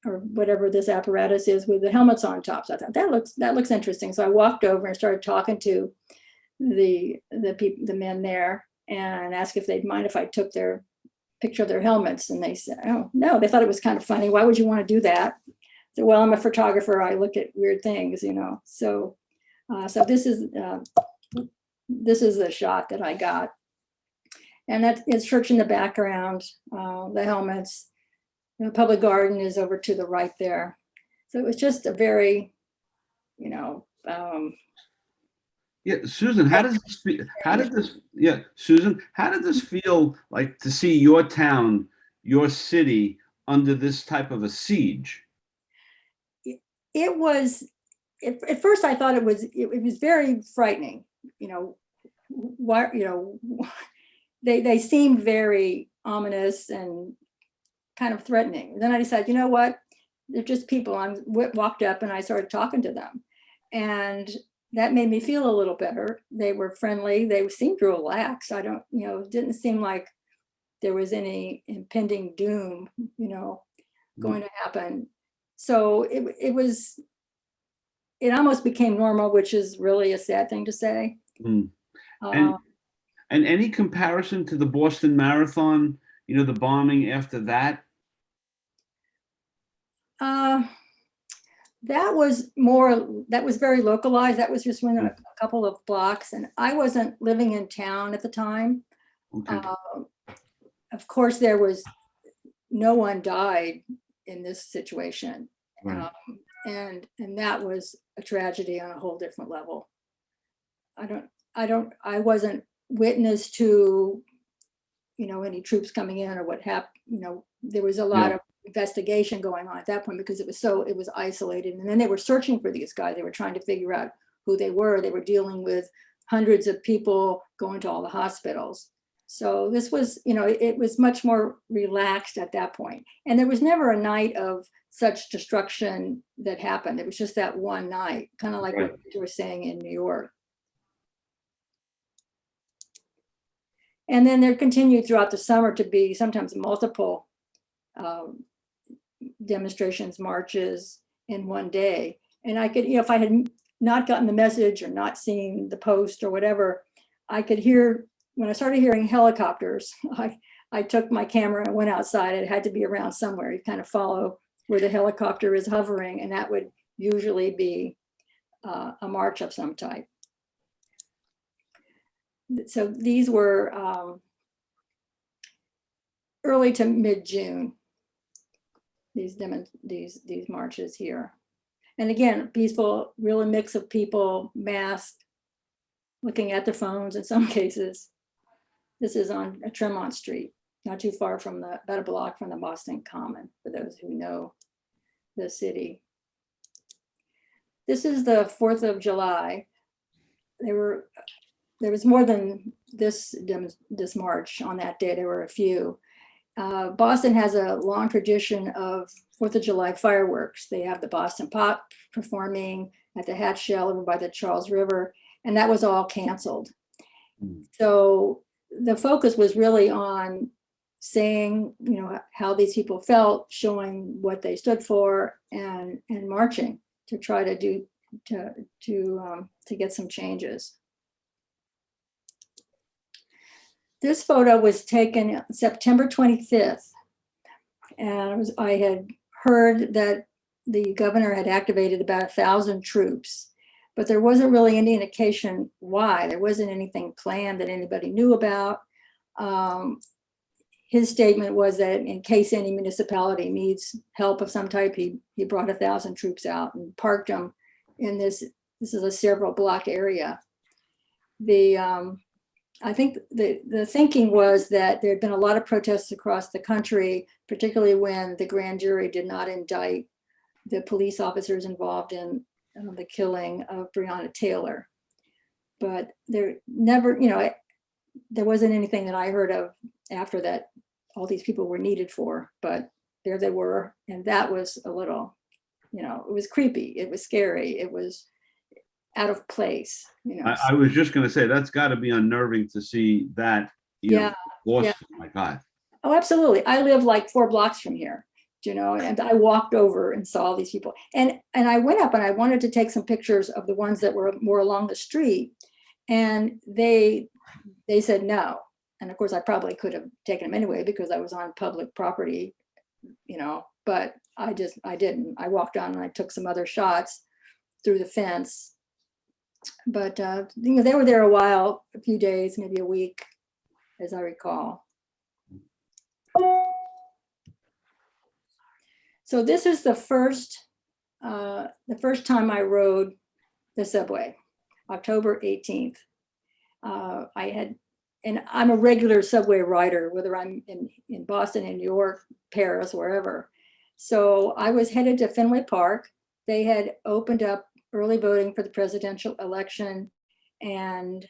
or whatever this apparatus is with the helmets on top. So I thought that looks interesting. So I walked over and started talking to the men there and asked if they'd mind if I took their picture of their helmets. And they said, oh, no, they thought it was kind of funny. Why would you want to do that? I said, well, I'm a photographer. I look at weird things, So this is the shot that I got. And that is church in the background, the helmets. The public garden is over to the right there. So it was just a very, Yeah, Susan, how does this feel? Susan, how did this feel like to see your town, your city under this type of a siege? It was, at first I thought it was very frightening. They seemed very ominous and kind of threatening. Then I decided, you know what? They're just people. I walked up and I started talking to them. And that made me feel a little better. They were friendly. They seemed relaxed. It didn't seem like there was any impending doom, going to happen. So it almost became normal, which is really a sad thing to say. Mm. And any comparison to the Boston Marathon, the bombing after that? That was very localized. That was just within a couple of blocks, and I wasn't living in town at the time. Okay. Of course, no one died in this situation. Right. And that was a tragedy on a whole different level. I wasn't witness to, any troops coming in or what happened. There was a lot of investigation going on at that point because it was isolated. And then they were searching for these guys. They were trying to figure out who they were. They were dealing with hundreds of people going to all the hospitals. So this was, it was much more relaxed at that point. And there was never a night of such destruction that happened. It was just that one night, kind of like Right. what you were saying in New York. And then there continued throughout the summer to be sometimes multiple demonstrations, marches in one day. And I could, if I had not gotten the message or not seen the post or whatever, I could hear, when I started hearing helicopters, I took my camera and went outside. It had to be around somewhere. You kind of follow where the helicopter is hovering, and that would usually be a march of some type. So these were early to mid-June, these marches here. And again, peaceful, really mix of people, masked, looking at their phones in some cases. This is on Tremont Street, not too far from about a block from the Boston Common, for those who know the city. This is the 4th of July. There was more than this march on that day. There were a few. Boston has a long tradition of 4th of July fireworks. They have the Boston Pop performing at the Hatch Shell over by the Charles River, and that was all canceled. So the focus was really on saying, how these people felt, showing what they stood for, and marching to try to get some changes. This photo was taken September 25th, and I had heard that the governor had activated about 1,000 troops, but there wasn't really any indication why. There wasn't anything planned that anybody knew about. His statement was that in case any municipality needs help of some type, he brought 1,000 troops out and parked them in this is a several block area. I think the thinking was that there had been a lot of protests across the country, particularly when the grand jury did not indict the police officers involved in the killing of Breonna Taylor. But there never, there wasn't anything that I heard of after that all these people were needed for, but there they were. And that was a little, it was creepy. It was scary. It was out of place. I was just going to say, that's got to be unnerving to see that, Yeah. lost. Yeah. Oh my God. Oh, absolutely. I live like 4 blocks from here, and I walked over and saw these people. And I went up and I wanted to take some pictures of the ones that were more along the street. And they said no. And of course, I probably could have taken them anyway because I was on public property, but I didn't. I walked on and I took some other shots through the fence. But they were there a while, a few days, maybe a week, as I recall. So this is the first time I rode the subway, October 18th. And I'm a regular subway rider, whether I'm in Boston, in New York, Paris, wherever. So I was headed to Fenway Park. They had opened up early voting for the presidential election, and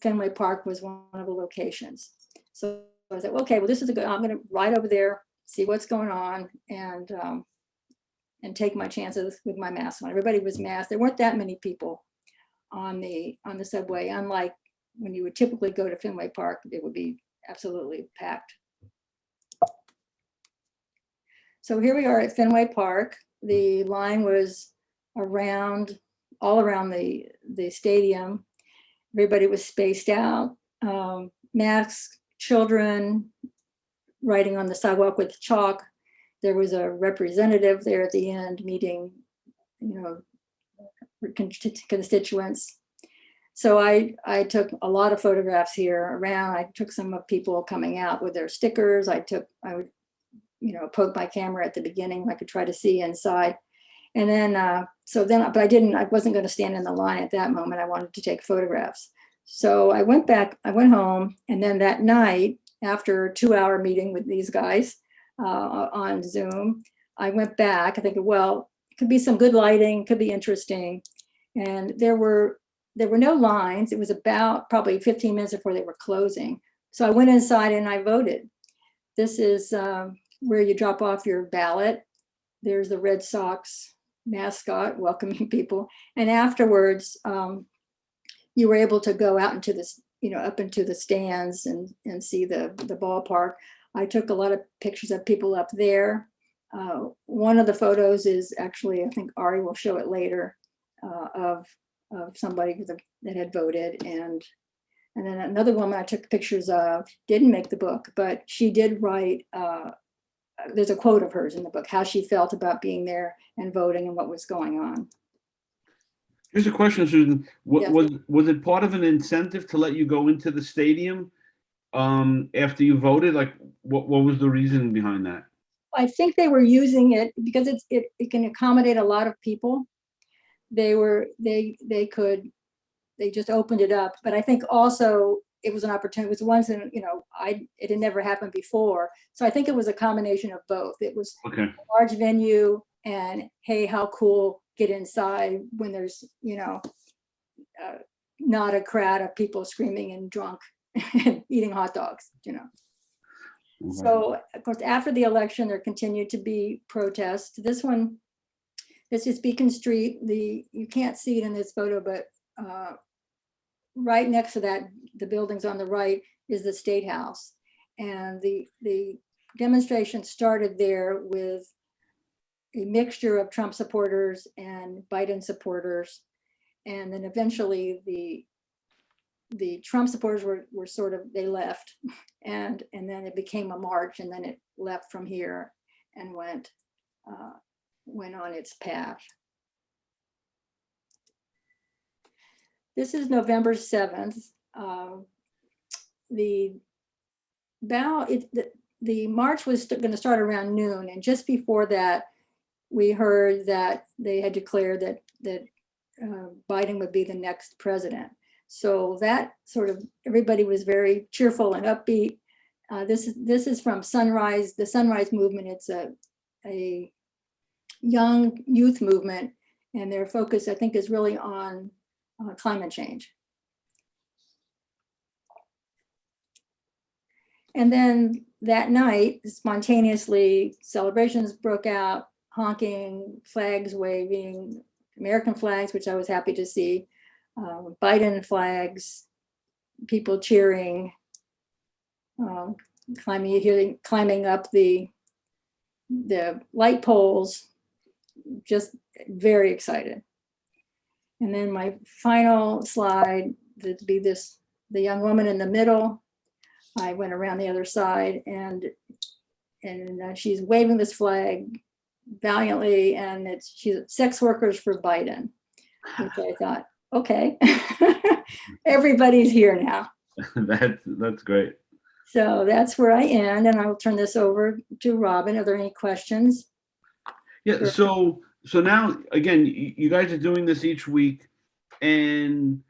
Fenway Park was one of the locations. So I was like, okay, well, this is I'm going to ride over there, see what's going on, and take my chances with my mask on. Everybody was masked. There weren't that many people on the subway, unlike when you would typically go to Fenway Park. It would be absolutely packed. So here we are at Fenway Park. The line was all around the stadium. Everybody was spaced out, masks, children writing on the sidewalk with chalk. There was a representative there at the end meeting, constituents. So I took a lot of photographs here around. I took some of people coming out with their stickers. I would poke my camera at the beginning. I could try to see inside. And then, but I wasn't going to stand in the line at that moment. I wanted to take photographs. So I went home. And then that night, after a 2-hour meeting with these guys, on Zoom. I went back, I think, well, it could be some good lighting, could be interesting. And there were no lines. It was about probably 15 minutes before they were closing. So I went inside and I voted. This is where you drop off your ballot. There's the Red Sox mascot welcoming people. And afterwards, you were able to go out into this, up into the stands and see the ballpark. I took a lot of pictures of people up there. One of the photos is actually, I think Ari will show it later, of somebody that had voted. And then another woman I took pictures of didn't make the book, but she did write, there's a quote of hers in the book, how she felt about being there and voting and what was going on. Here's a question, Susan. Yes. Was it part of an incentive to let you go into the stadium after you voted? Like, what was the reason behind that? I think they were using it because it can accommodate a lot of people. They just opened it up, but I think also it was an opportunity. It was once in, it had never happened before. So I think it was a combination of both. It was Okay. a large venue and, hey, how cool, get inside when there's, not a crowd of people screaming and drunk and eating hot dogs, Okay. So, of course, after the election, there continued to be protests. This is Beacon Street. You can't see it in this photo, but right next to that, the buildings on the right is the State House. And the demonstration started there with a mixture of Trump supporters and Biden supporters. And then eventually the Trump supporters were sort of, they left. And then it became a march, and then it left from here and went on its path. This is November 7th. The march was going to start around noon, and just before that, we heard that they had declared that Biden would be the next president. So that sort of, everybody was very cheerful and upbeat. This is from Sunrise, the Sunrise Movement. It's a young youth movement, and their focus, I think, is really on climate change. And then that night, spontaneously, celebrations broke out, honking, flags waving, American flags, which I was happy to see, Biden flags, people cheering, climbing up the light poles, just very excited. And then my final slide, to be the young woman in the middle. I went around the other side, and she's waving this flag valiantly, and she's sex workers for Biden, which I thought, okay, everybody's here now. That's great. So that's where I end, and I will turn this over to Robin. Are there any questions? Yeah. So now again, you guys are doing this each week, and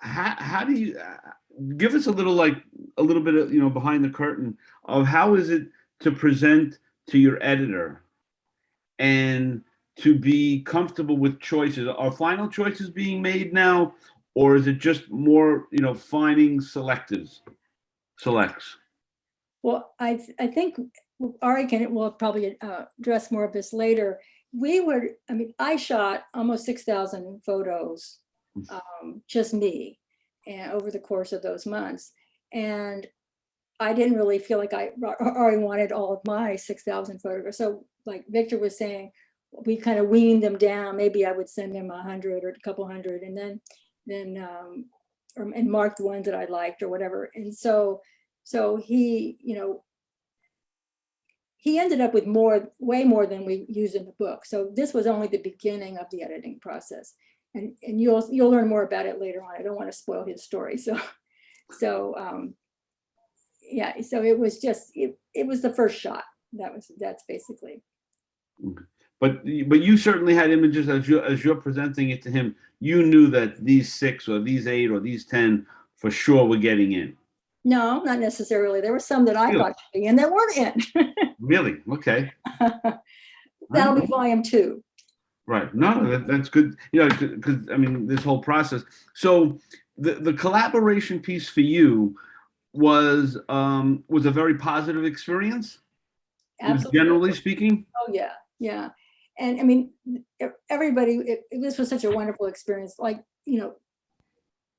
how do you give us a little bit of behind the curtain of how is it to present to your editor and to be comfortable with choices? Are final choices being made now, or is it just more finding selects? Well, I think Ari will probably address more of this later. I shot almost 6,000 photos, just me, and over the course of those months. And I didn't really feel like Ari wanted all of my 6,000 photographs. So like Victor was saying, we kind of weaned them down. Maybe I would send him 100 or a couple hundred, and then mark the ones that I liked or whatever. And so he, he ended up with way more than we used in the book. So this was only the beginning of the editing process, and you'll learn more about it later on. I don't want to spoil his story. Yeah. So it was just it was the first shot. That's basically. Okay. But you certainly had images as you're presenting it to him. You knew that these 6 or these 8 or these 10 for sure were getting in. No, not necessarily. There were some that I thought should be in that weren't in. Really? Okay. That'll be volume 2. Right. No, that's good. You know, because I mean, this whole process. So the collaboration piece for you was a very positive experience, Absolutely. generally speaking. Oh, yeah, yeah. And I mean, everybody, this was such a wonderful experience. Like,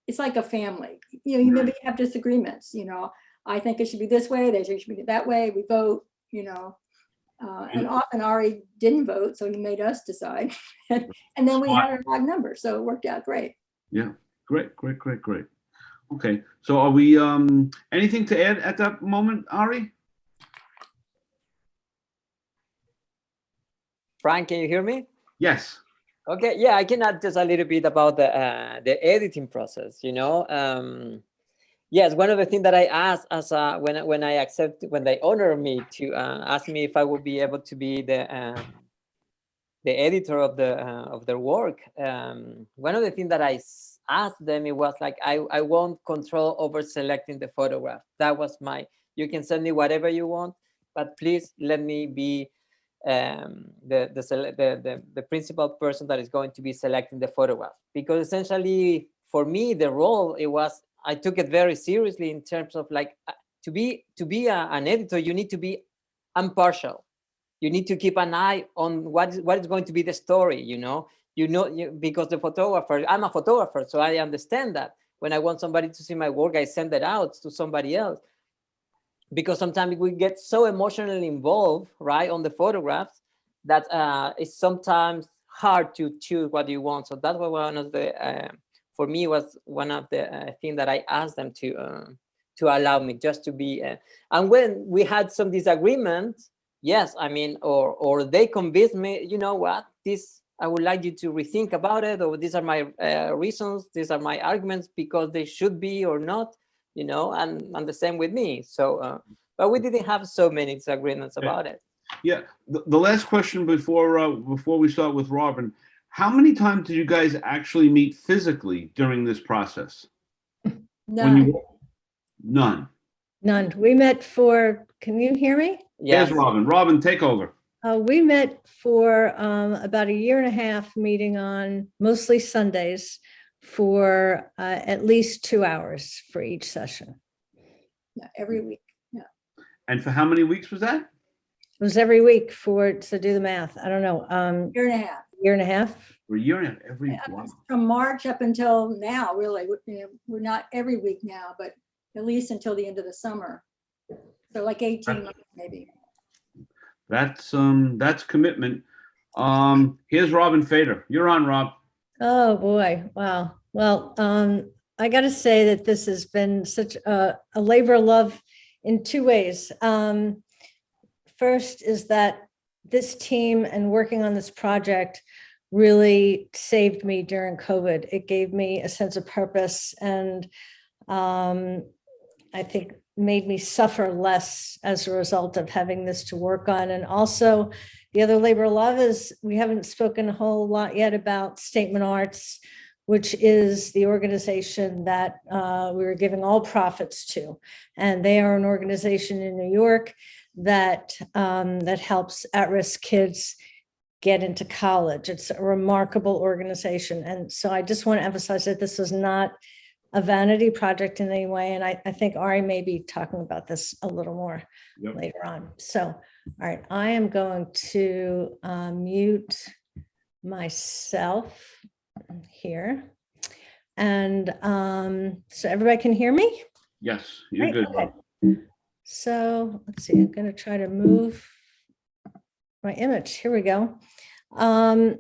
it's like a family. You maybe have disagreements, I think it should be this way, they think it should be that way, we vote, and often Ari didn't vote, so he made us decide. And then we had an odd number, so it worked out great. Yeah. Great. Okay. So are we anything to add at that moment, Ari? Frank, can you hear me? Yes. Okay, yeah, I can add just a little bit about the editing process. Yes, one of the things that I asked as when they honored me to ask me if I would be able to be the editor of their work. One of the things that I asked them, it was like, I want control over selecting the photograph. That was you can send me whatever you want, but please let me be the principal person that is going to be selecting the photograph. Because essentially, for me, the role, I took it very seriously in terms of like, to be an editor, you need to be impartial. You need to keep an eye on what is going to be the story, because I'm a photographer, so I understand that. When I want somebody to see my work, I send it out to somebody else. Because sometimes we get so emotionally involved, right, on the photographs that it's sometimes hard to choose what you want. So that was one of the, for me, was one of the things that I asked them to allow me just to be. And when we had some disagreements, yes, I mean, or they convinced me, you know what, I would like you to rethink about it, or these are my reasons, these are my arguments, because they should be or not. And the same with me. So, but we didn't have so many disagreements about it. Yeah. The last question before we start with Robin, how many times did you guys actually meet physically during this process? None. None. None. We met can you hear me? Yes. Here's Robin. Robin, take over. We met for about a year and a half, meeting on mostly Sundays for at least 2 hours for each session. Yeah, every week. Yeah. And for how many weeks was that? It was every week so do the math. I don't know. Year and a half. Year and a half. For a year and a half, every week. From March up until now, really. We're not every week now, but at least until the end of the summer. So like 18 months maybe. That's commitment. Here's Robin Fader. You're on, Rob. Oh boy. Wow. Well, I got to say that this has been such a labor of love in 2 ways. First is that this team and working on this project really saved me during COVID. It gave me a sense of purpose, and I think made me suffer less as a result of having this to work on. And also the other labor of love is we haven't spoken a whole lot yet about Statement Arts, which is the organization that we were giving all profits to. And they are an organization in New York that helps at-risk kids get into college. It's a remarkable organization. And so I just want to emphasize that this was not a vanity project in any way. And I think Ari may be talking about this a little more later on. So, all right, I am going to mute myself here. And so everybody can hear me? Yes, you're Right, good. okay. So let's see, I'm going to try to move my image. Here we go. I'm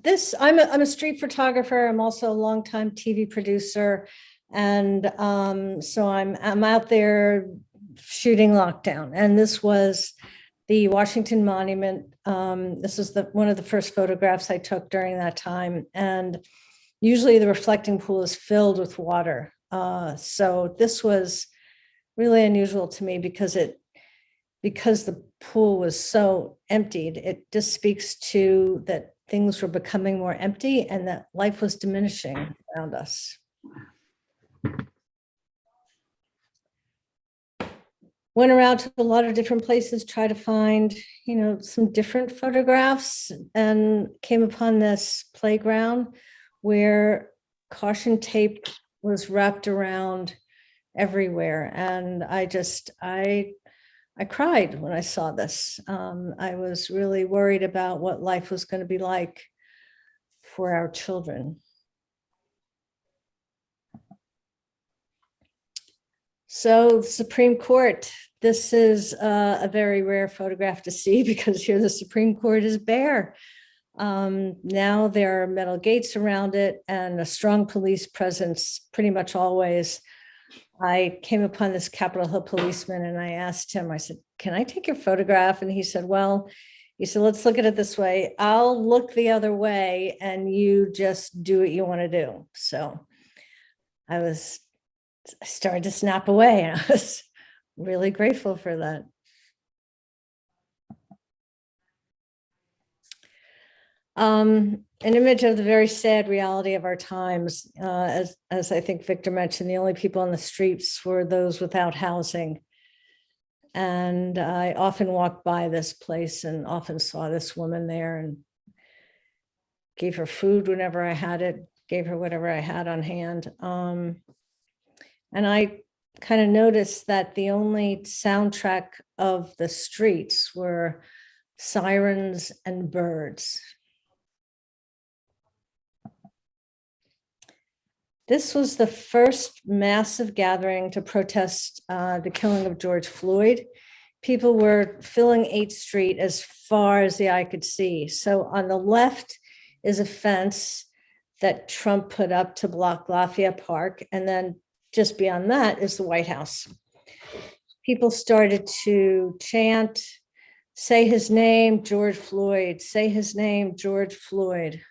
a street photographer. I'm also a longtime TV producer. And so I'm out there shooting lockdown. And this was the Washington Monument. This was one of the first photographs I took during that time. And usually the reflecting pool is filled with water. So this was really unusual to me because the pool was so emptied. It just speaks to that things were becoming more empty and that life was diminishing around us. went around to a lot of different places, tried to find, some different photographs, and came upon this playground where caution tape was wrapped around everywhere. And I cried when I saw this. I was really worried about what life was going to be like for our children. So the Supreme Court, this is a very rare photograph to see because here the Supreme Court is bare. Now there are metal gates around it and a strong police presence pretty much always. I came upon this Capitol Hill policeman and I asked him, I said, can I take your photograph? And he said, let's look at it this way. I'll look the other way and you just do what you want to do. So I started to snap away and I was really grateful for that. An image of the very sad reality of our times. As I think Victor mentioned, the only people on the streets were those without housing. And I often walked by this place and often saw this woman there and gave her food whenever I had it, gave her whatever I had on hand. And I kind of noticed that the only soundtrack of the streets were sirens and birds. This was the first massive gathering to protest the killing of George Floyd. People were filling 8th Street as far as the eye could see. So on the left is a fence that Trump put up to block Lafayette Park. And then just beyond that is the White House. People started to chant, say his name, George Floyd, say his name, George Floyd.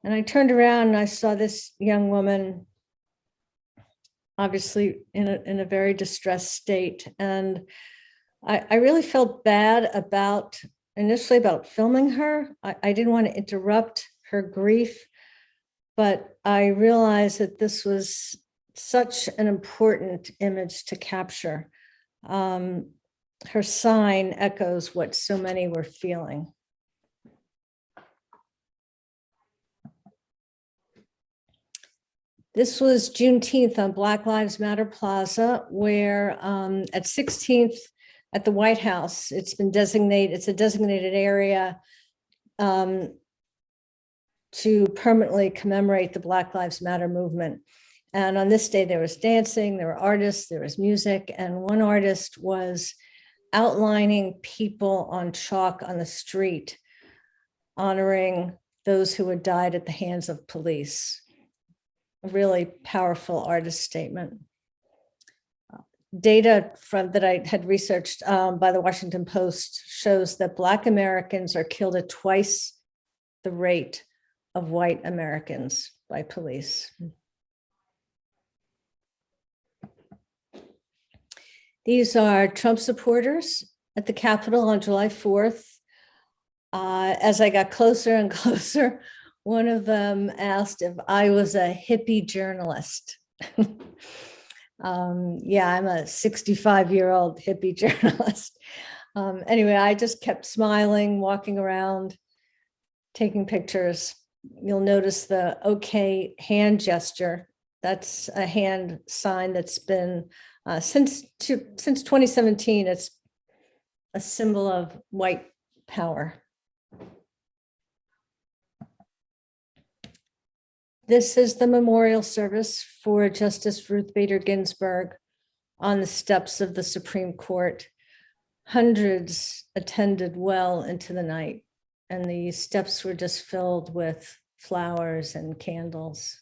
And I turned around and I saw this young woman, obviously in a very distressed state. And I really felt bad initially about filming her. I didn't want to interrupt her grief, but I realized that this was such an important image to capture. Her sign echoes what so many were feeling. This was Juneteenth on Black Lives Matter Plaza, where at 16th at the White House, it's a designated area to permanently commemorate the Black Lives Matter movement. And on this day, there was dancing, there were artists, there was music, and one artist was outlining people on chalk on the street, honoring those who had died at the hands of police. A really powerful artist statement. Data that I had researched by the Washington Post shows that Black Americans are killed at twice the rate of white Americans by police. These are Trump supporters at the Capitol on July 4th. As I got closer and closer, one of them asked if I was a hippie journalist. Yeah, I'm a 65-year-old hippie journalist. Anyway, I just kept smiling, walking around, taking pictures. You'll notice the okay hand gesture. That's a hand sign that's been, since 2017, it's a symbol of white power. This is the memorial service for Justice Ruth Bader Ginsburg on the steps of the Supreme Court. Hundreds attended well into the night, and the steps were just filled with flowers and candles.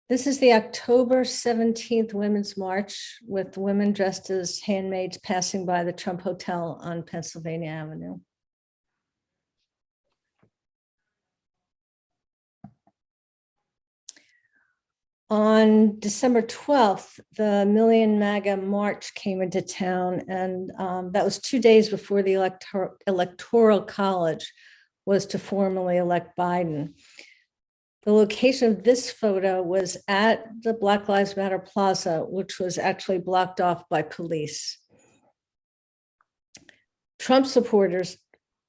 This is the October 17th Women's March with women dressed as handmaids passing by the Trump Hotel on Pennsylvania Avenue. On December 12th, the Million MAGA March came into town, and that was 2 days before the Electoral College was to formally elect Biden. The location of this photo was at the Black Lives Matter Plaza, which was actually blocked off by police. Trump supporters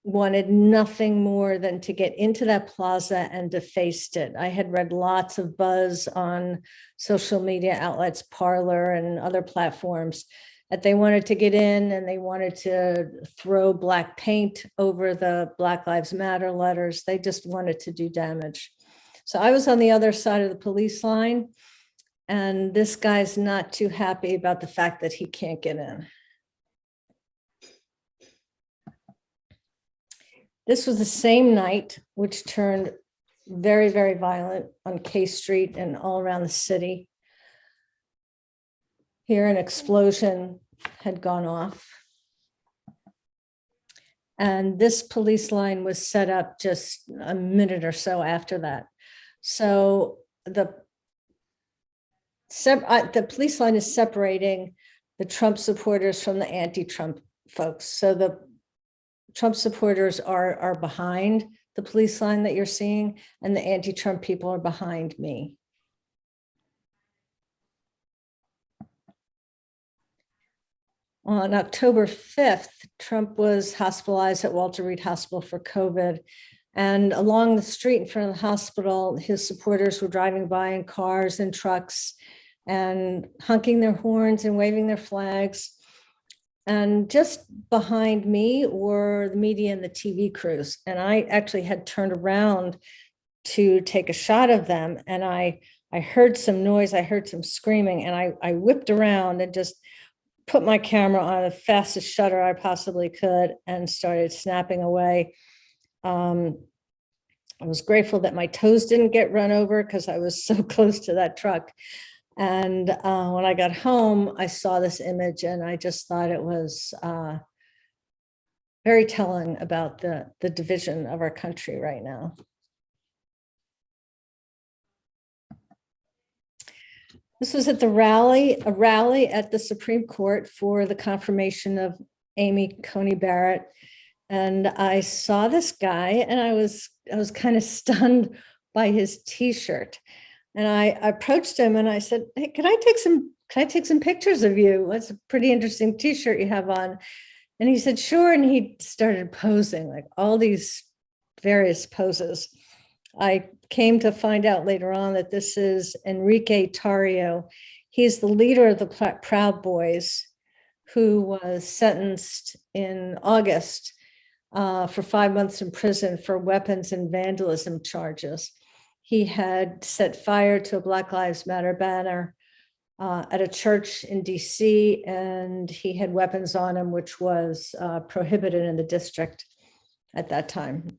wanted nothing more than to get into that plaza and deface it. I had read lots of buzz on social media outlets, Parler and other platforms, that they wanted to get in and they wanted to throw black paint over the Black Lives Matter letters. They just wanted to do damage. So I was on the other side of the police line, and this guy's not too happy about the fact that he can't get in. This was the same night, which turned very, very violent on K Street and all around the city. Here, an explosion had gone off. And this police line was set up just a minute or so after that. So the police line is separating the Trump supporters from the anti-Trump folks. So the Trump supporters are behind the police line that you're seeing, and the anti-Trump people are behind me. On October 5th, Trump was hospitalized at Walter Reed Hospital for COVID. And along the street in front of the hospital, his supporters were driving by in cars and trucks and honking their horns and waving their flags. And just behind me were the media and the TV crews. And I actually had turned around to take a shot of them. And I heard some noise, I heard some screaming, and I whipped around and just put my camera on the fastest shutter I possibly could and started snapping away. I was grateful that my toes didn't get run over because I was so close to that truck. And when I got home, I saw this image and I just thought it was very telling about the division of our country right now. This was at the rally, a rally at the Supreme Court for the confirmation of Amy Coney Barrett. And I saw this guy and I was kind of stunned by his t-shirt. And I approached him and I said, "Hey, can I take some pictures of you? That's a pretty interesting t-shirt you have on." And he said, "Sure." And he started posing, like all these various poses. I came to find out later on that this is Enrique Tario. He's the leader of the Proud Boys, who was sentenced in August for 5 months in prison for weapons and vandalism charges. He had set fire to a Black Lives Matter banner at a church in DC, and he had weapons on him, which was prohibited in the district at that time.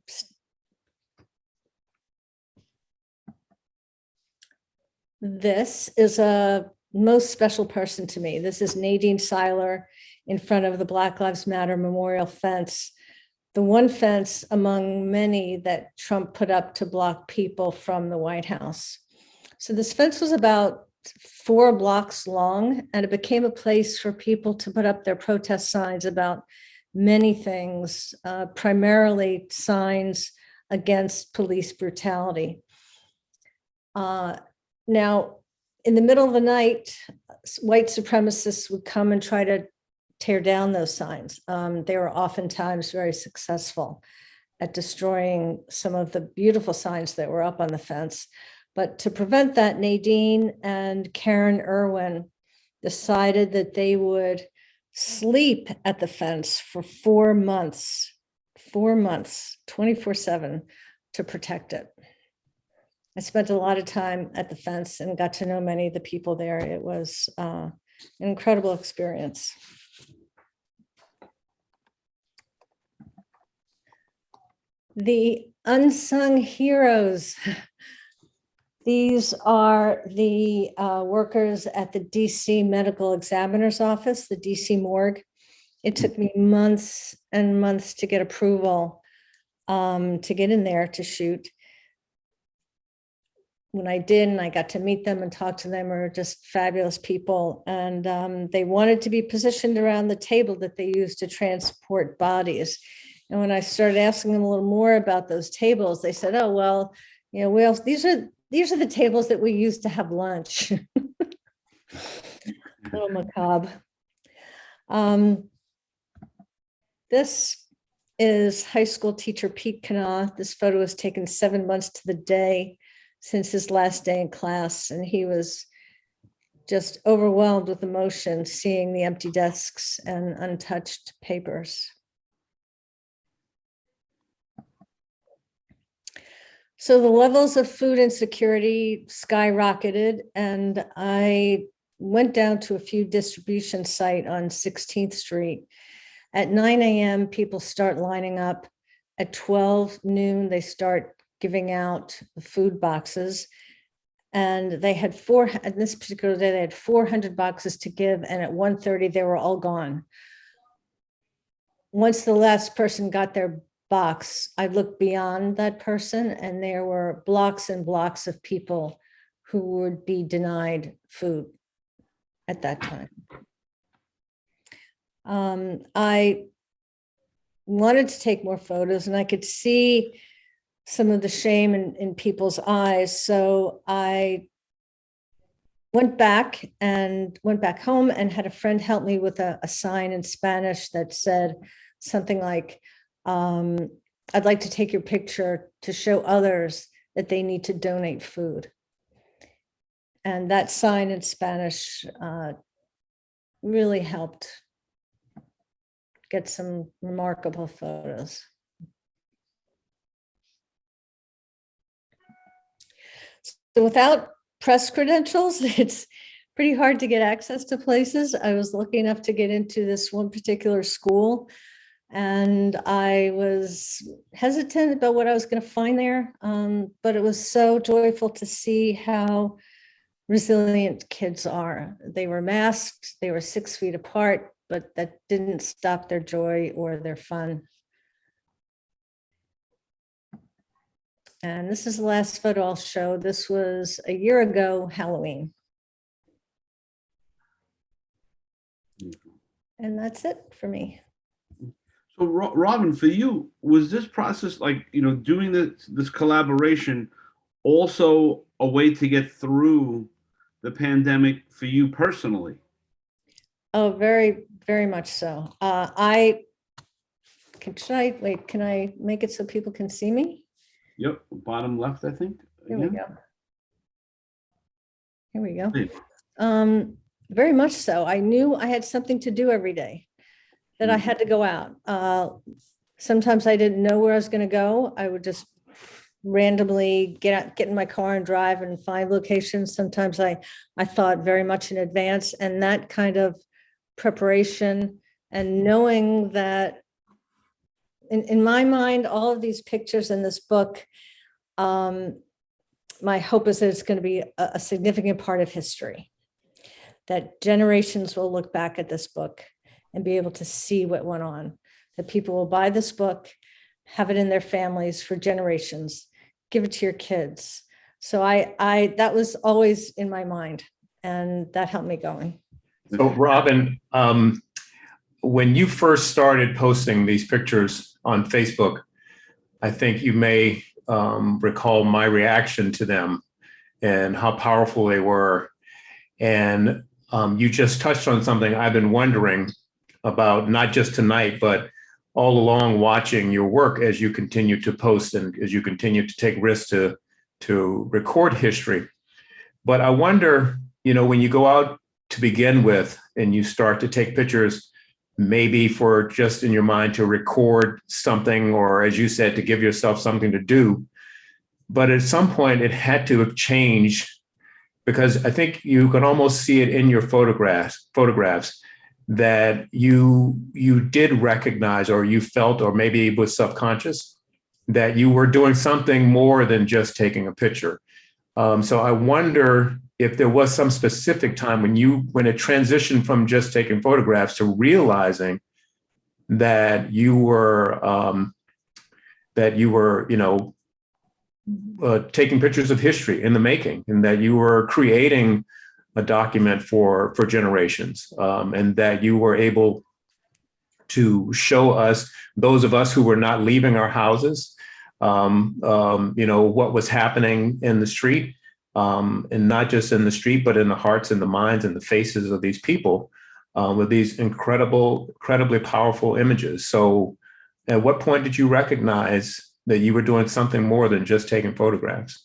This is a most special person to me. This is Nadine Seiler in front of the Black Lives Matter memorial fence, the one fence among many that Trump put up to block people from the White House. So this fence was about 4 blocks long, and it became a place for people to put up their protest signs about many things, primarily signs against police brutality. Now, in the middle of the night, white supremacists would come and try to tear down those signs. They were oftentimes very successful at destroying some of the beautiful signs that were up on the fence. But to prevent that, Nadine and Karen Irwin decided that they would sleep at the fence for 4 months, 24/7 to protect it. I spent a lot of time at the fence and got to know many of the people there. It was an incredible experience. The Unsung Heroes. These are the workers at the DC Medical Examiner's Office, the DC morgue. It took me months and months to get approval to get in there to shoot. When I did, and I got to meet them and talk to them, are just fabulous people. And they wanted to be positioned around the table that they used to transport bodies. And when I started asking them a little more about those tables, they said, oh, well, these are the tables that we used to have lunch. A little macabre. This is high school teacher Pete Cana. This photo was taken 7 months to the day since his last day in class, and he was just overwhelmed with emotion seeing the empty desks and untouched papers. So the levels of food insecurity skyrocketed, and I went down to a food distribution site on 16th Street. At 9 a.m., people start lining up. At 12 noon, they start giving out the food boxes. And they had at this particular day, they had 400 boxes to give. And at 1:30, they were all gone. Once the last person got their box, I looked beyond that person, and there were blocks and blocks of people who would be denied food at that time. I wanted to take more photos, and I could see some of the shame in people's eyes. So I went back home and had a friend help me with a sign in Spanish that said something like, I'd like to take your picture to show others that they need to donate food. And that sign in Spanish really helped get some remarkable photos. So without press credentials, it's pretty hard to get access to places. I was lucky enough to get into this one particular school, and I was hesitant about what I was going to find there, but it was so joyful to see how resilient kids are. They were masked, they were 6 feet apart, but that didn't stop their joy or their fun. And this is the last photo I'll show. This was a year ago, Halloween. And that's it for me. So Robin, for you, was this process like, doing this collaboration also a way to get through the pandemic for you personally? Oh, very, very much so. Can I make it so people can see me? Yep, bottom left, I think. Here we go. Here we go. Hey. Very much so. I knew I had something to do every day, that I had to go out. Sometimes I didn't know where I was going to go. I would just randomly get in my car and drive and find locations. Sometimes I thought very much in advance, and that kind of preparation and knowing that in my mind, all of these pictures in this book, my hope is that it's going to be a significant part of history, that generations will look back at this book and be able to see what went on, that people will buy this book, have it in their families for generations, give it to your kids. So that was always in my mind, and that helped me going. So Robin, when you first started posting these pictures on Facebook, I think you may recall my reaction to them and how powerful they were. And you just touched on something I've been wondering about, not just tonight, but all along watching your work as you continue to post and as you continue to take risks to record history. But I wonder, when you go out to begin with and you start to take pictures, maybe for just in your mind to record something, or as you said, to give yourself something to do. But at some point it had to have changed, because I think you can almost see it in your photographs that you did recognize, or you felt, or maybe it was subconscious, that you were doing something more than just taking a picture. So I wonder if there was some specific time when it transitioned from just taking photographs to realizing that you were taking pictures of history in the making, and that you were creating a document for generations, and that you were able to show us, those of us who were not leaving our houses, what was happening in the street, and not just in the street, but in the hearts and the minds and the faces of these people, with these incredibly powerful images. So at what point did you recognize that you were doing something more than just taking photographs?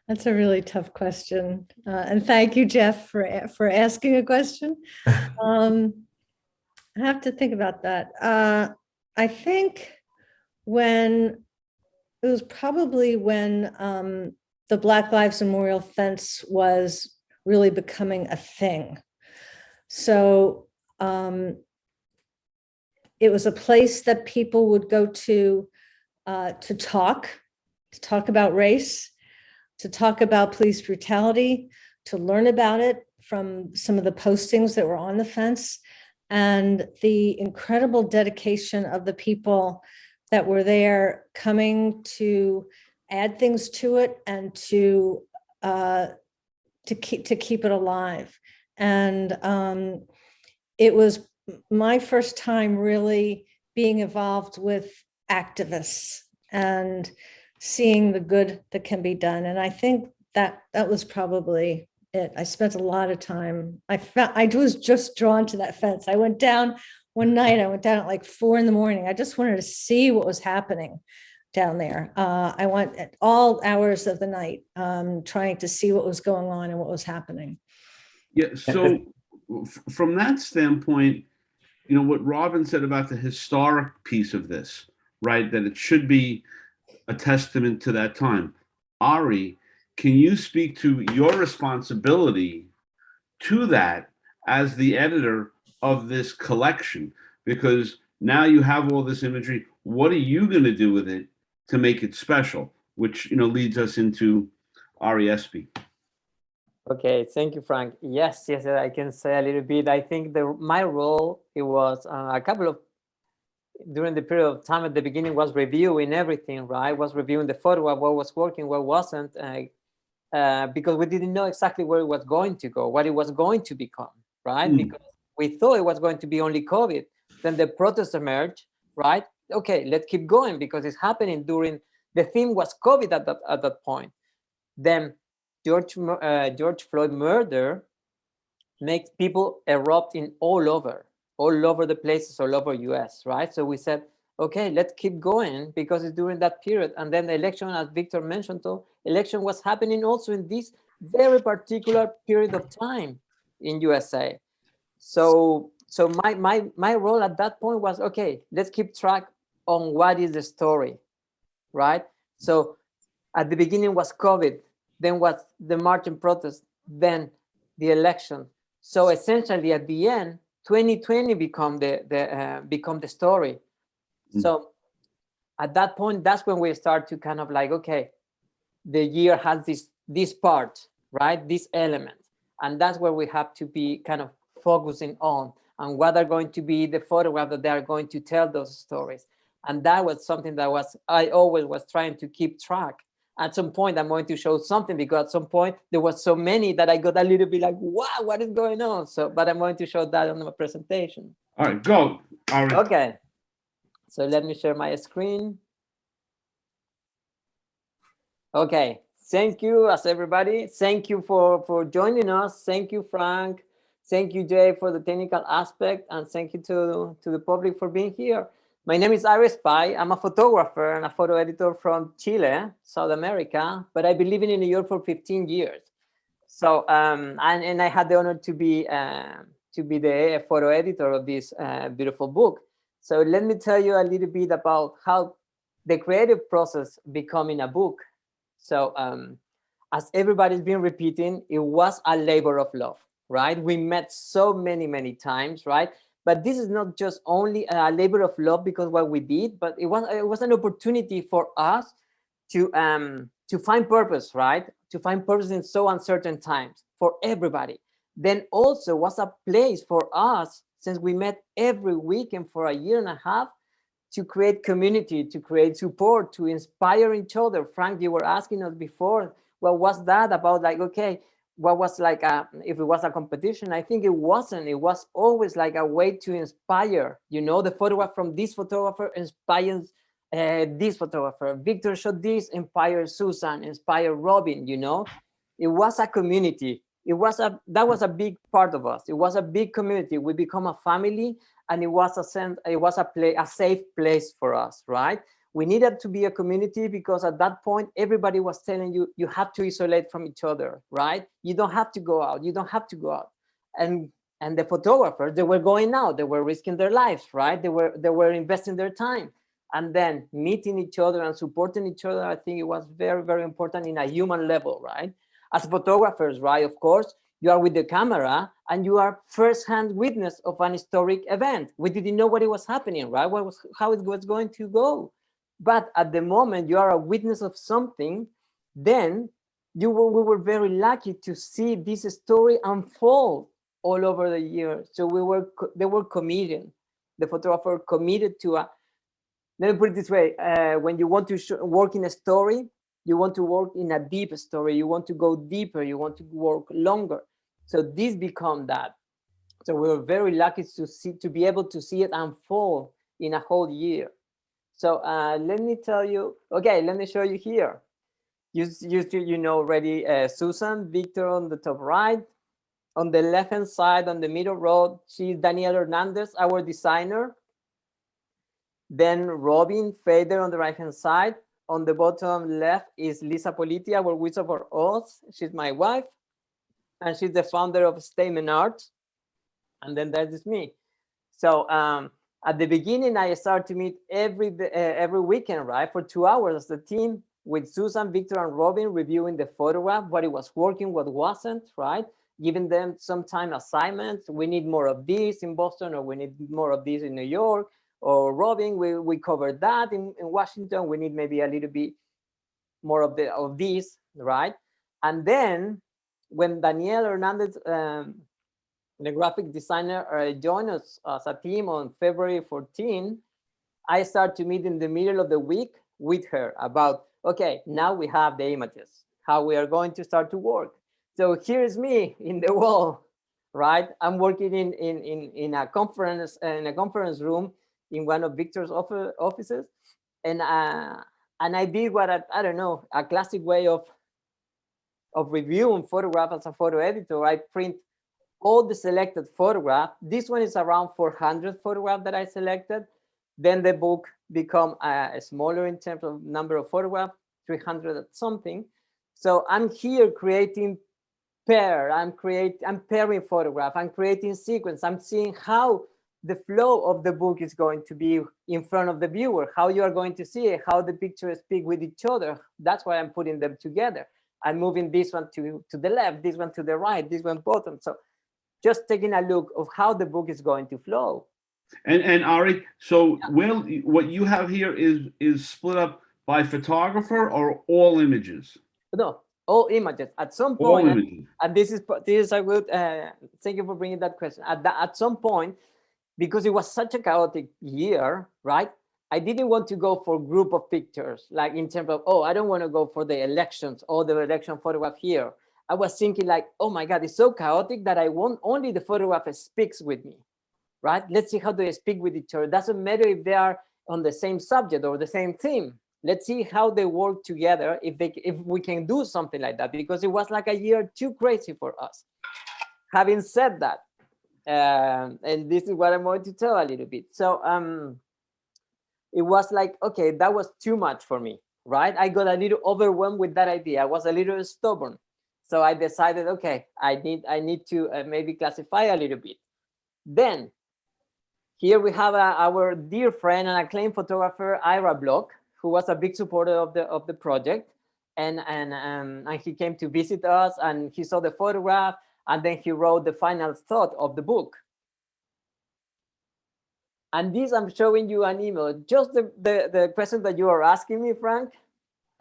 That's a really tough question. And thank you, Jeff, for asking a question. I have to think about that. I think it was probably when the Black Lives Memorial fence was really becoming a thing. So it was a place that people would go to talk about race, to talk about police brutality, to learn about it from some of the postings that were on the fence, and the incredible dedication of the people that were there coming to add things to it and to keep it alive. And it was my first time really being involved with activists and seeing the good that can be done. And I think that was probably it. I spent a lot of time. I was just drawn to that fence. I went down one night. I went down at like 4 a.m. I just wanted to see what was happening down there. I went at all hours of the night, trying to see what was going on and what was happening. Yeah. So from that standpoint, what Robin said about the historic piece of this, right? That it should be a testament to that time. Ari, can you speak to your responsibility to that as the editor of this collection? Because now you have all this imagery. What are you going to do with it to make it special? Which leads us into Ari Espay. Okay, thank you, Frank. Yes, I can say a little bit. I think my role, it was during the period of time at the beginning, was reviewing everything, right? Was reviewing the photograph, what was working, what wasn't, because we didn't know exactly where it was going to go, what it was going to become, right? Because we thought it was going to be only COVID. Then the protests emerged, right? Okay, let's keep going because it's happening the theme was COVID at that point. Then George Floyd murder makes people erupt in all over the places, all over US, right? So we said, okay, let's keep going because it's during that period. And then the election, as Victor mentioned, election was happening also in this very particular period of time in USA. So my role at that point was, okay, let's keep track on what is the story, right? So at the beginning was COVID, then was the march and protest, then the election. So essentially at the end, 2020 become the story. So at that point, that's when we start to kind of like, okay, the year has this part, right? This element. And that's where we have to be kind of focusing on and what are going to be the photographs that they are going to tell those stories. And that was something that I always was trying to keep track. At some point, I'm going to show something because at some point there was so many that I got a little bit like, wow, what is going on? But I'm going to show that on my presentation. All right, go. All right. Okay. So let me share my screen. Okay. Thank you, as everybody. Thank you for joining us. Thank you, Frank. Thank you, Jay, for the technical aspect, and thank you to the public for being here. My name is Ari Espay. I'm a photographer and a photo editor from Chile, South America, but I've been living in New York for 15 years. So, and I had the honor to be the photo editor of this beautiful book. So let me tell you a little bit about how the creative process becoming a book. So as everybody's been repeating, it was a labor of love, right? We met so many times, right? But this is not just only a labor of love because what we did, but it was an opportunity for us to find purpose, right? To find purpose in so uncertain times for everybody. Then also was a place for us, since we met every weekend for a year and a half, to create community, to create support, to inspire each other. Frank, you were asking us before, what was that about? Like, okay, what was like if it was a competition. I think it wasn't. It was always like a way to inspire. You know, the photograph from this photographer inspires this photographer. Victor shot this, inspired Susan, inspired Robin. You know, it was a community. That was a big part of us. It was a big community. We become a family, and it was a safe place for us, right? We needed to be a community because at that point, everybody was telling you, you have to isolate from each other, right? You don't have to go out. You don't have to go out. And the photographers, they were going out. They were risking their lives, right? They were investing their time. And then meeting each other and supporting each other, I think it was very, very important in a human level, right? As photographers, right, of course, you are with the camera and you are first-hand witness of an historic event. We didn't know what it was happening, right? How it was going to go. But at the moment you are a witness of something, then we were very lucky to see this story unfold all over the year. So they were committed. The photographer committed to let me put it this way, when you want to work in a story, you want to work in a deep story, you want to go deeper, you want to work longer. So this become that. So we were very lucky to be able to see it unfold in a whole year. So let me tell you, okay, let me show you here. You know already Susan, Victor on the top right. On the left-hand side, on the middle row, she's Daniel Hernandez, our designer. Then Robin Fader on the right-hand side. On the bottom left is Lisa Politi, our Wizard for Oz. She's my wife. And she's the founder of Statement Art. And then there's me. So at the beginning, I started to meet every weekend, right? For 2 hours as a team with Susan, Victor, and Robin, reviewing the photograph, what it was working, what wasn't, right? Giving them some time assignments. We need more of this in Boston, or we need more of this in New York. Or Robin, we covered that in Washington. We need maybe a little bit more of this, right? And then when Daniel Hernandez, the graphic designer, joined us as a team on February 14, I started to meet in the middle of the week with her about, okay, now we have the images, how we are going to start to work. So here's me in the wall, right? I'm working in a conference room in one of Victor's offices, and I did what I don't know, a classic way of reviewing photograph as a photo editor. I print all the selected photograph. This one is around 400 photographs that I selected. Then the book become smaller in terms of number of photographs, 300 at something. So I'm here creating I'm pairing photograph, I'm creating sequence, I'm seeing how the flow of the book is going to be in front of the viewer, how you are going to see it, how the pictures speak with each other. That's why I'm putting them together. I'm moving this one to the left, this one to the right, this one bottom. So just taking a look of how the book is going to flow. And Ari, so what you have here is split up by photographer or all images? No, all images. At some point, and this is a good. Thank you for bringing that question. At some point, because it was such a chaotic year, right? I didn't want to go for group of pictures, like in terms of, oh, I don't want to go for the elections or the election photograph here. I was thinking like, oh my God, it's so chaotic that I want only the photograph speaks with me, right? Let's see how they speak with each other. Doesn't matter if they are on the same subject or the same theme. Let's see how they work together, if we can do something like that, because it was like a year too crazy for us. Having said that, and this is what I'm going to tell a little bit. So it was like, okay, that was too much for me, right? I got a little overwhelmed with that idea. I was a little stubborn. So I decided, okay, I need to maybe classify a little bit. Then here we have our dear friend and acclaimed photographer, Ira Block, who was a big supporter of the project. And he came to visit us, and he saw the photograph, and then he wrote the final thought of the book. And this, I'm showing you an email, just the question that you are asking me, Frank.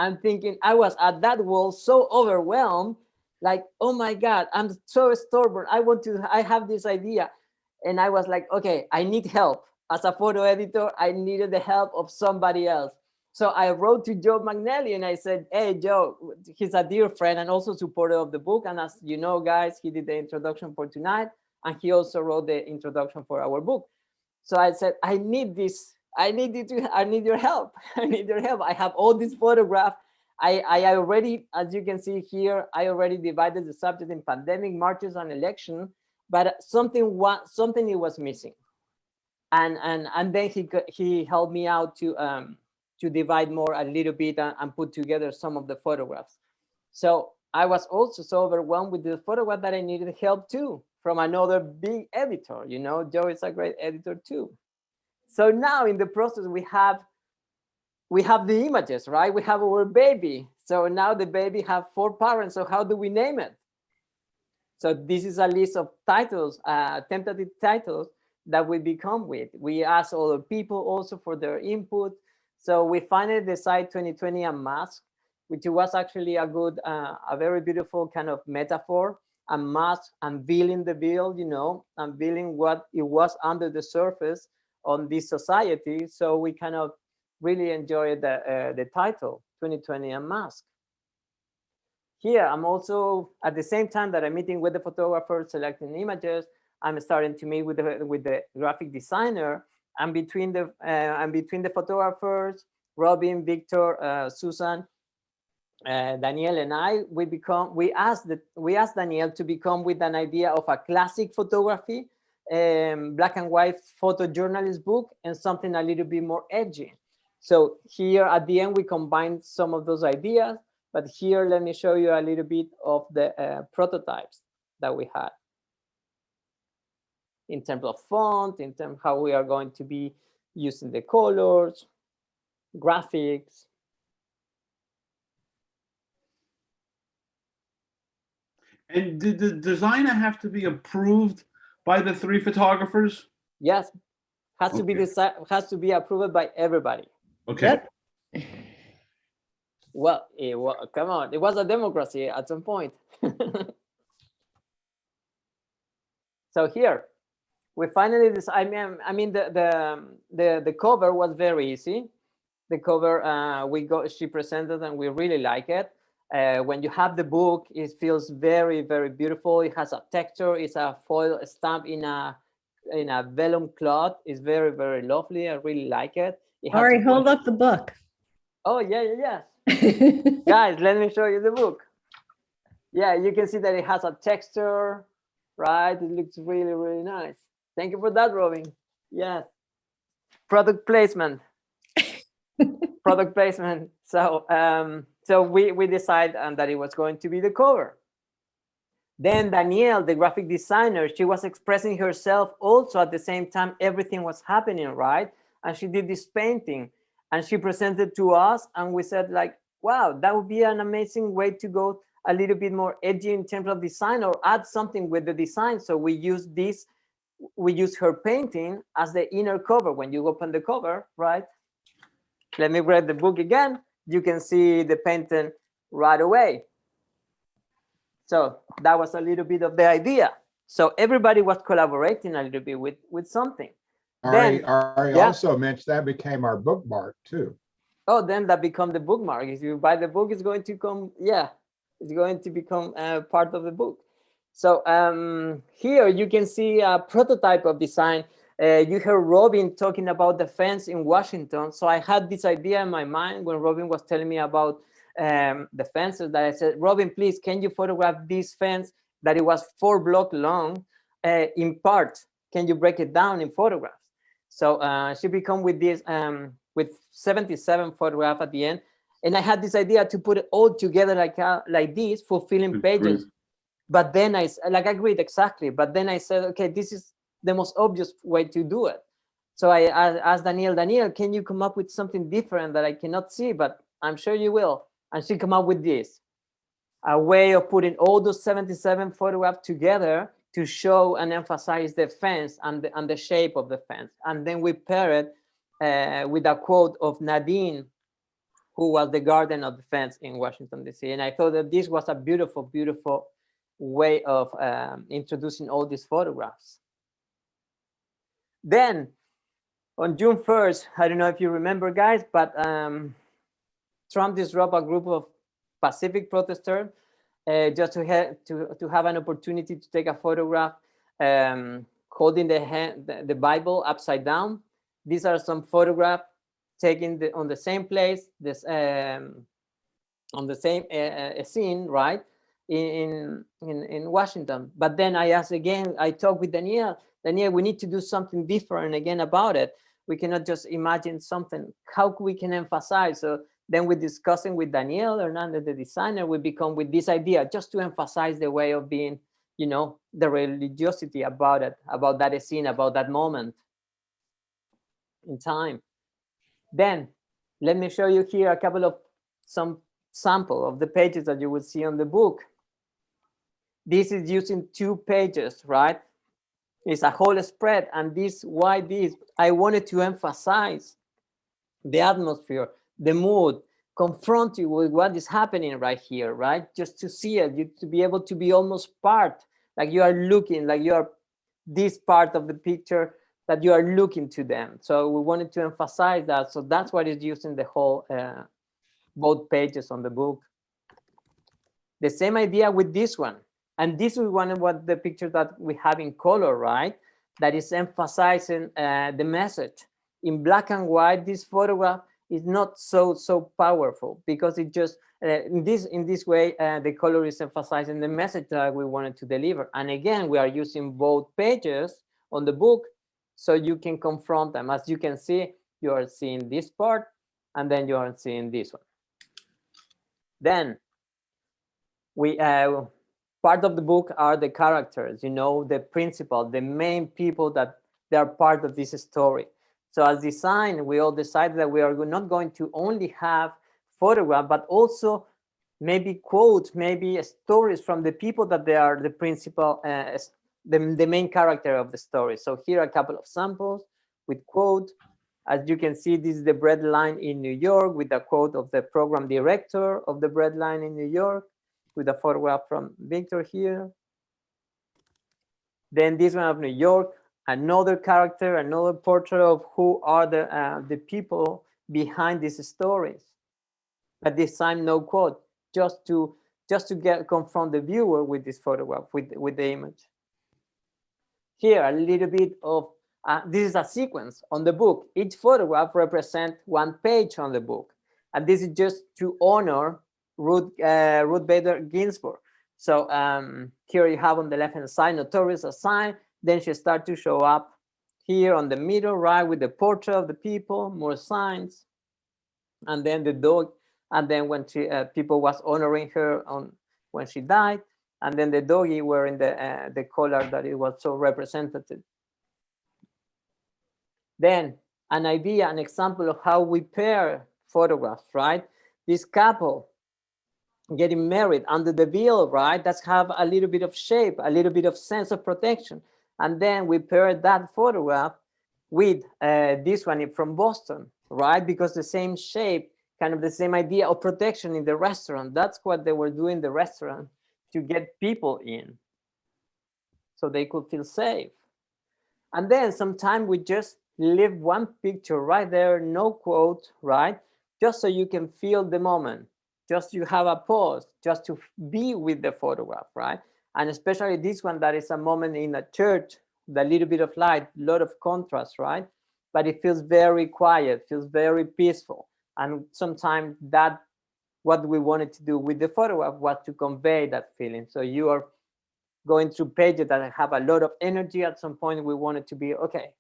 I'm thinking, I was at that wall so overwhelmed, like, oh my God, I'm so stubborn. I have this idea. And I was like, okay, I need help. As a photo editor, I needed the help of somebody else. So I wrote to Joe McNally and I said, hey, Joe, he's a dear friend and also supporter of the book. And as you know, guys, he did the introduction for tonight. And he also wrote the introduction for our book. So I said, I need this. I need your help. I need your help. I have all these photographs. I already, as you can see here, I already divided the subject in pandemic, marches, and election, but something it was missing. And then he helped me out to divide more a little bit and put together some of the photographs. So I was also so overwhelmed with the photograph that I needed help too from another big editor. You know, Joe is a great editor too. So now in the process, we have the images, right? We have our baby. So now the baby have 4 parents. So how do we name it? So this is a list of titles, tentative titles that we become with. We ask other people also for their input. So we finally decided 2020 Unmasked, which was actually a very beautiful kind of metaphor. Unmasked, unveiling the veil, you know, unveiling what it was under the surface on this society. So we kind of really enjoyed the title, 2020 Unmasked. Here, I'm also, at the same time that I'm meeting with the photographer, selecting images, I'm starting to meet with the graphic designer. And between the photographers, Robin, Victor, Susan, Danielle, and I, we asked Danielle to become with an idea of a classic photography, black and white photojournalist book, and something a little bit more edgy. So here at the end, we combined some of those ideas. But here, let me show you a little bit of the prototypes that we had in terms of font, in terms of how we are going to be using the colors, graphics. And did the designer have to be approved by the 3 photographers? Yes, has to be approved by everybody. Okay. Yep. Well, come on, it was a democracy at some point. So here, we finally decided. I mean, the cover was very easy. The cover she presented, and we really like it. When you have the book, it feels very, very beautiful. It has a texture. It's a foil stamp in a vellum cloth. It's very, very lovely. I really like it. Ari, hold up the book. Oh yeah. Guys, let me show you the book. Yeah, you can see that it has a texture, right? It looks really, really nice. Thank you for that, Robin. Yes. Product placement. Product placement. So we decided that it was going to be the cover. Then Danielle, the graphic designer, she was expressing herself also at the same time everything was happening, right? And she did this painting and she presented to us, and we said like, wow, that would be an amazing way to go a little bit more edgy in terms of design or add something with the design. So we use her painting as the inner cover. When you open the cover, right? Let me grab the book again. You can see the painting right away. So that was a little bit of the idea. So everybody was collaborating a little bit with something. Ari yeah. also mentioned that became our bookmark too. Oh, then that become the bookmark. If you buy the book, it's going to come. Yeah, it's going to become part of the book. So here you can see a prototype of design. You heard Robin talking about the fence in Washington. So I had this idea in my mind when Robin was telling me about the fences, that I said, Robin, please, can you photograph this fence that it was 4 blocks long in parts? Can you break it down in photographs? So she became with this, with 77 photographs at the end. And I had this idea to put it all together like this, fulfilling pages. But then I agreed exactly. But then I said, okay, this is the most obvious way to do it. So I asked Danielle, can you come up with something different that I cannot see, but I'm sure you will. And she came up with this, a way of putting all those 77 photographs together to show and emphasize the fence and the shape of the fence. And then we pair it with a quote of Nadine, who was the guardian of the fence in Washington, D.C. And I thought that this was a beautiful, beautiful way of introducing all these photographs. Then on June 1st, I don't know if you remember, guys, but Trump disrupt a group of Pacific protesters just to have an opportunity to take a photograph holding the Bible upside down. These are some photographs taken on the same place, on the same scene, right, in Washington. But then I asked again, I talked with Danielle, we need to do something different again about it. We cannot just imagine something, how we can emphasize. So then we're discussing with Danielle Hernandez, the designer, we become with this idea just to emphasize the way of being, you know, the religiosity about it, about that scene, about that moment in time. Then let me show you here a couple of some sample of the pages that you will see on the book. This is using 2 pages, right? It's a whole spread, and this, why this? I wanted to emphasize the atmosphere, the mood, confront you with what is happening right here, right? Just to see it, you to be able to be almost part, like you are looking, like you are this part of the picture, that you are looking to them. So we wanted to emphasize that. So that's what is using the whole, both pages on the book. The same idea with this one. And this is one of what the picture that we have in color, right? That is emphasizing the message. In black and white, this photograph is not so powerful, because it just, in this way, the color is emphasizing the message that we wanted to deliver. And again, we are using both pages on the book, so you can confront them. As you can see, you are seeing this part, and then you are seeing this one. Then we part of the book are the characters, you know, the principal, the main people that they are part of this story. So as design, we all decided that we are not going to only have photograph, but also maybe quotes, maybe stories from the people that they are the principal, the main character of the story. So here are a couple of samples with quote. As you can see, this is the bread line in New York with a quote of the program director of the bread line in New York, with a photograph from Victor here. Then this one of New York, another character, another portrait of who are the people behind these stories. At this time, no quote, just to confront the viewer with this photograph, with the image. Here, a little bit of, this is a sequence on the book. Each photograph represents 1 page on the book. And this is just to honor Ruth Bader Ginsburg. So here you have on the left-hand side, Notorious a sign. Then she starts to show up here on the middle, right, with the portrait of the people, more signs. And then the dog. And then when people was honoring her when she died. And then the doggy wearing the collar that it was so representative. Then an idea, an example of how we pair photographs, right? This couple getting married under the veil, right? That's have a little bit of shape, a little bit of sense of protection. And then we pair that photograph with this one from Boston, right? Because the same shape, kind of the same idea of protection in the restaurant. That's what they were doing in the restaurant to get people in so they could feel safe. And then sometimes we just leave 1 picture right there, no quote, right? Just so you can feel the moment. Just you have a pause, just to be with the photograph, right? And especially this one that is a moment in a church, the little bit of light, a lot of contrast, right? But it feels very quiet, feels very peaceful. And sometimes that, what we wanted to do with the photograph was to convey that feeling. So you are going through pages that have a lot of energy. At some point, we wanted to be, okay,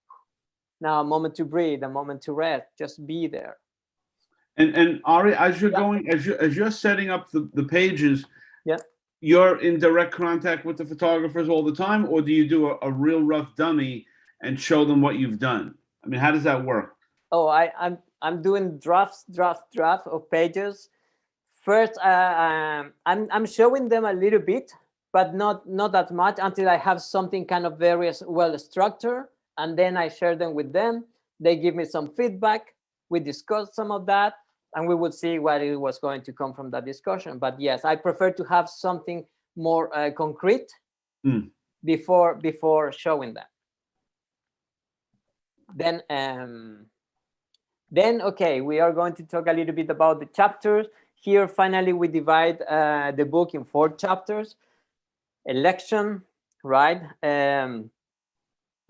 now a moment to breathe, a moment to rest, just be there. And Ari, as you're going, as you're setting up the pages, yeah, you're in direct contact with the photographers all the time, or do you do a real rough dummy and show them what you've done? I mean, how does that work? Oh, I'm doing drafts of pages. First, I'm showing them a little bit, but not that much until I have something kind of very well structured, and then I share them with them. They give me some feedback. We discuss some of that, and we would see what it was going to come from that discussion. But yes, I prefer to have something more concrete before showing them. Then Then, okay, we are going to talk a little bit about the chapters. Here, finally, we divide the book in 4 chapters. Election, right?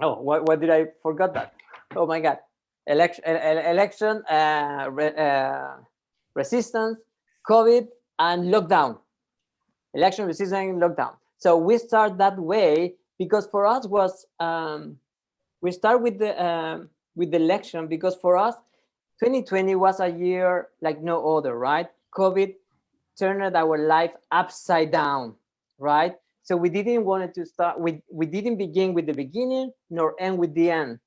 Oh, what did I forgot that? Oh my God. Election, resistance, COVID, and lockdown. Election, resistance, and lockdown. So we start that way because for us was we start with the election because for us 2020 was a year like no other, right? COVID turned our life upside down, right? So we didn't want to start. We didn't begin with the beginning nor end with the end.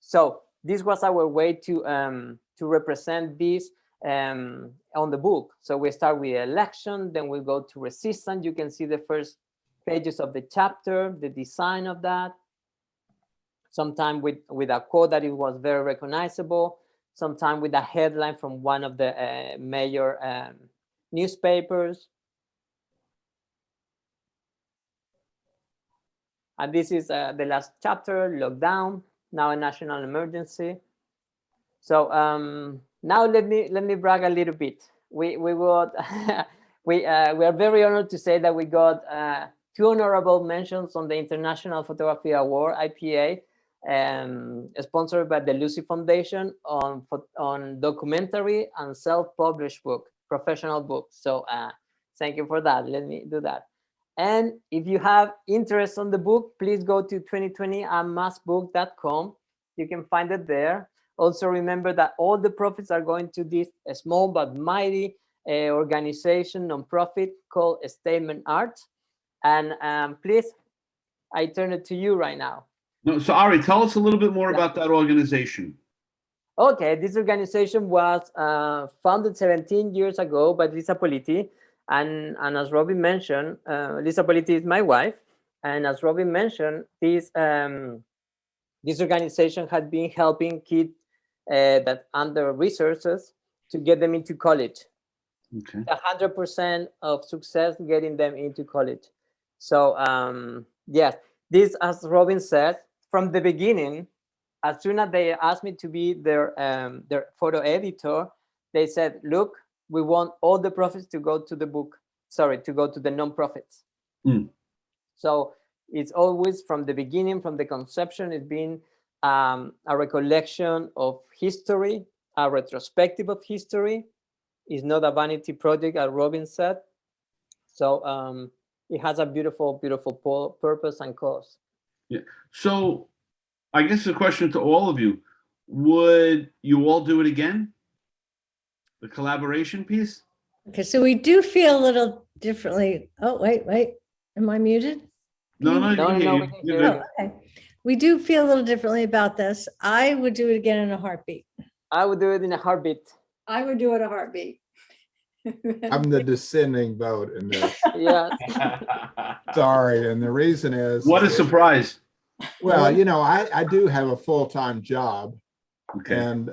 So this was our way to represent this on the book. So we start with election, then we go to resistance. You can see the first pages of the chapter, the design of that. Sometime with a quote that it was very recognizable. Sometime with a headline from one of the major newspapers. And this is the last chapter, lockdown, now a national emergency. So now let me brag a little bit. We got we are very honored to say that we got 2 honorable mentions on the International Photography Award (IPA), sponsored by the Lucy Foundation on documentary and self-published book, professional books. So thank you for that. Let me do that. And if you have interest on the book, please go to 2020amassbook.com. You can find it there. Also remember that all the profits are going to this small but mighty organization, nonprofit called Statement Art. And please, I turn it to you right now. No, so Ari, tell us a little bit more about that organization. Okay, this organization was founded 17 years ago by Lisa Politi. And as Robin mentioned, Lisa Politi is my wife. And as Robin mentioned, this organization had been helping kids that under resources to get them into college. Okay. 100% of success getting them into college. So yes, this, as Robin said, from the beginning, as soon as they asked me to be their photo editor, they said, look, we want all the profits to go to the book, to go to the non-profits. So it's always from the beginning, from the conception, it's been a recollection of history, a retrospective of history. It's not a vanity project, as Robin said. So it has a beautiful, beautiful purpose and cause. Yeah. So I guess the question to all of you, would you all do it again? The collaboration piece? Okay, so we do feel a little differently. Oh, wait, am I muted? No, No, you can hear we you. can You're hear good. you. Okay. We do feel a little differently about this. I would do it again in a heartbeat. I would do it in a heartbeat. I would do it a heartbeat. I'm the dissenting vote in this. Yeah. Sorry, and the reason is, What a surprise. well, you know, I do have a full-time job, Okay. and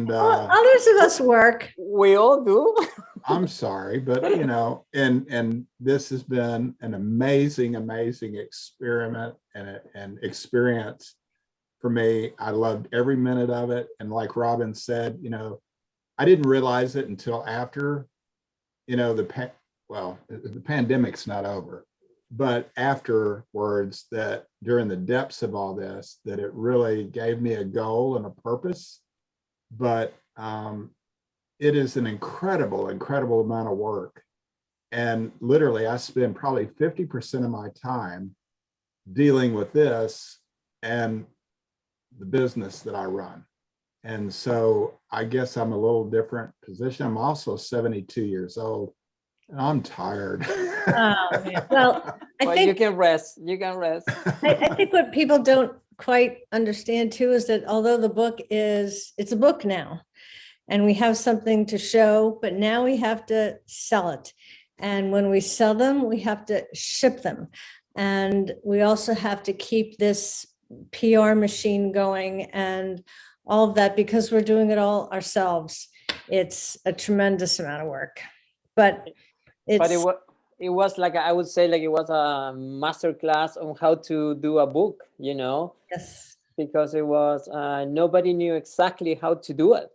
Well, others of us work. We all do. I'm sorry, but you know, and this has been an amazing experiment and experience for me. I loved every minute of it, and like Robin said, you know, I didn't realize it until after, you know, the pandemic's not over, but afterwards, that during the depths of all this, that it really gave me a goal and a purpose. But it is an incredible amount of work. And literally, I spend probably 50% of my time dealing with this and the business that I run. And so I guess I'm a little different position. I'm also 72 years old and I'm tired. Oh, man. Well, I Well, think you can rest. You can rest. I think what people don't quite understand too is that although the book it's a book now, and we have something to show, but now we have to sell it. And when we sell them, we have to ship them. And we also have to keep this PR machine going and all of that because we're doing it all ourselves. It's a tremendous amount of work, but it was like, I would say, like it was a master class on how to do a book, you know, yes. because it was nobody knew exactly how to do it.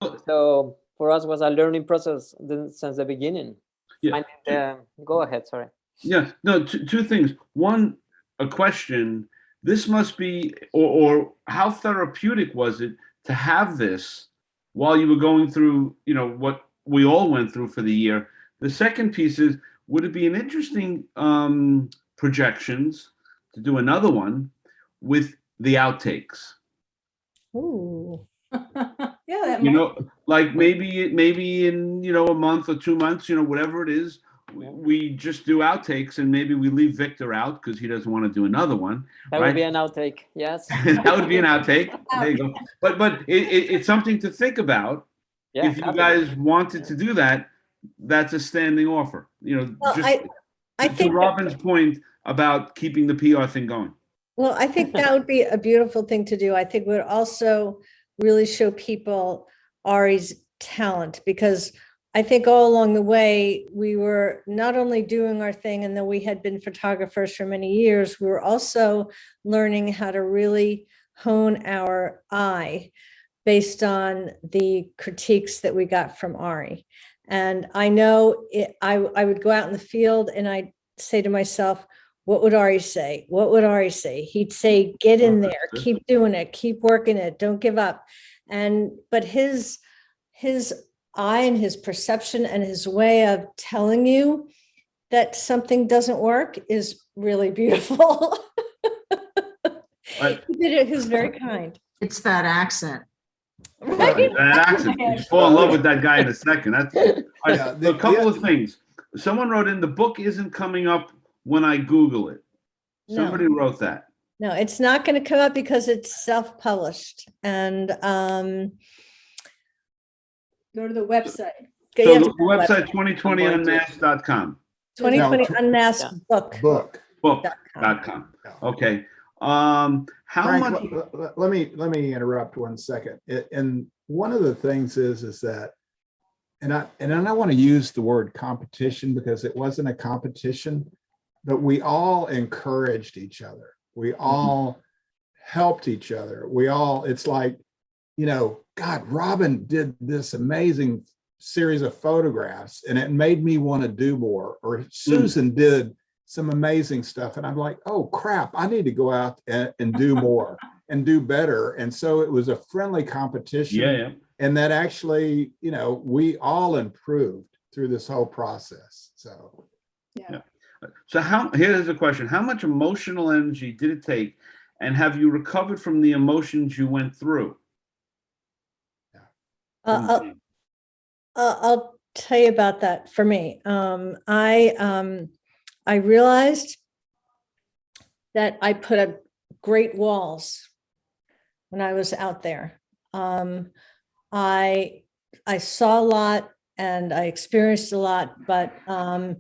So for us was a learning process since the beginning. Yeah. Go ahead, sorry. Yeah, no, two things. One, a question. This must be, or how therapeutic was it to have this while you were going through, what we all went through for the year? The second piece is, would it be an interesting projections to do another one with the outtakes? Ooh. Yeah, that might. Like maybe in a month or 2 months, whatever it is, we just do outtakes, and maybe we leave Victor out because he doesn't want to do another one. That right? would be an outtake, yes. That would be an outtake. There you go. But it's something to think about. Yeah, If you guys wanted to do that, that's a standing offer. Well, Just I to think Robin's point about keeping the PR thing going. Well, I think that would be a beautiful thing to do. I think would also really show people Ari's talent, because I think all along the way, we were not only doing our thing, and though we had been photographers for many years, we were also learning how to really hone our eye based on the critiques that we got from Ari. And I know I would go out in the field and I'd say to myself, what would Ari say? What would Ari say? He'd say, get in there, keep doing it, keep working it, don't give up. But his eye and his perception and his way of telling you that something doesn't work is really beautiful. He did it. He was very kind. It's that accent. Right? That accent. You fall in love with that guy in a second. That's Yeah, a couple of things. Someone wrote in, the book isn't coming up when I Google it. Somebody wrote that. No, it's not going to come up because it's self-published. And Go to the website. So the website 2020unmasked.com. 2020 No, Unmasked Book. Book.com. Okay. How Frank, much? let me interrupt 1 second. And one of the things is that, and I want to use the word competition because it wasn't a competition, but we all encouraged each other. We all helped each other. It's like, God, Robin did this amazing series of photographs and it made me want to do more. Or Susan did some amazing stuff. And I'm like, oh crap, I need to go out and do more and do better. And so it was a friendly competition. Yeah. And that actually, we all improved through this whole process. So, Yeah. So here's a question. How much emotional energy did it take? And have you recovered from the emotions you went through? I'll tell you about that. For me, I realized that I put up great walls when I was out there. I saw a lot and I experienced a lot, but I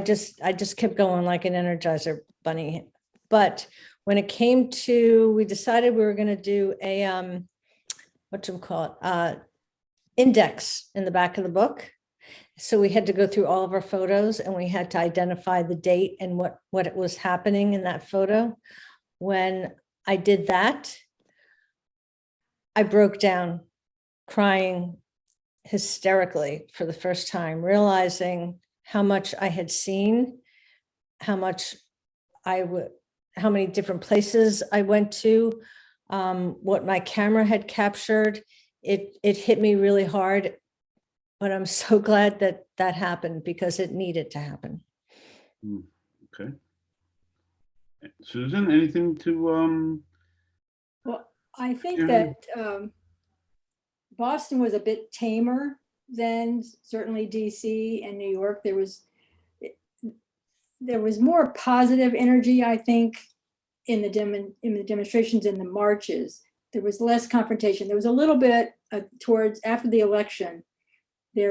just kept going like an Energizer bunny. But when it came to, we decided we were going to do a index in the back of the book. So we had to go through all of our photos and we had to identify the date and what it was happening in that photo. When I did that, I broke down crying hysterically for the first time, realizing how much I had seen, how many different places I went to, what my camera had captured. It hit me really hard, but I'm so glad that happened because it needed to happen. Okay. Susan, anything to Well, I think that Boston was a bit tamer than certainly DC and New York. There was more positive energy, I think, in the demonstrations and the marches. There was less confrontation. There was a little bit towards after the election. I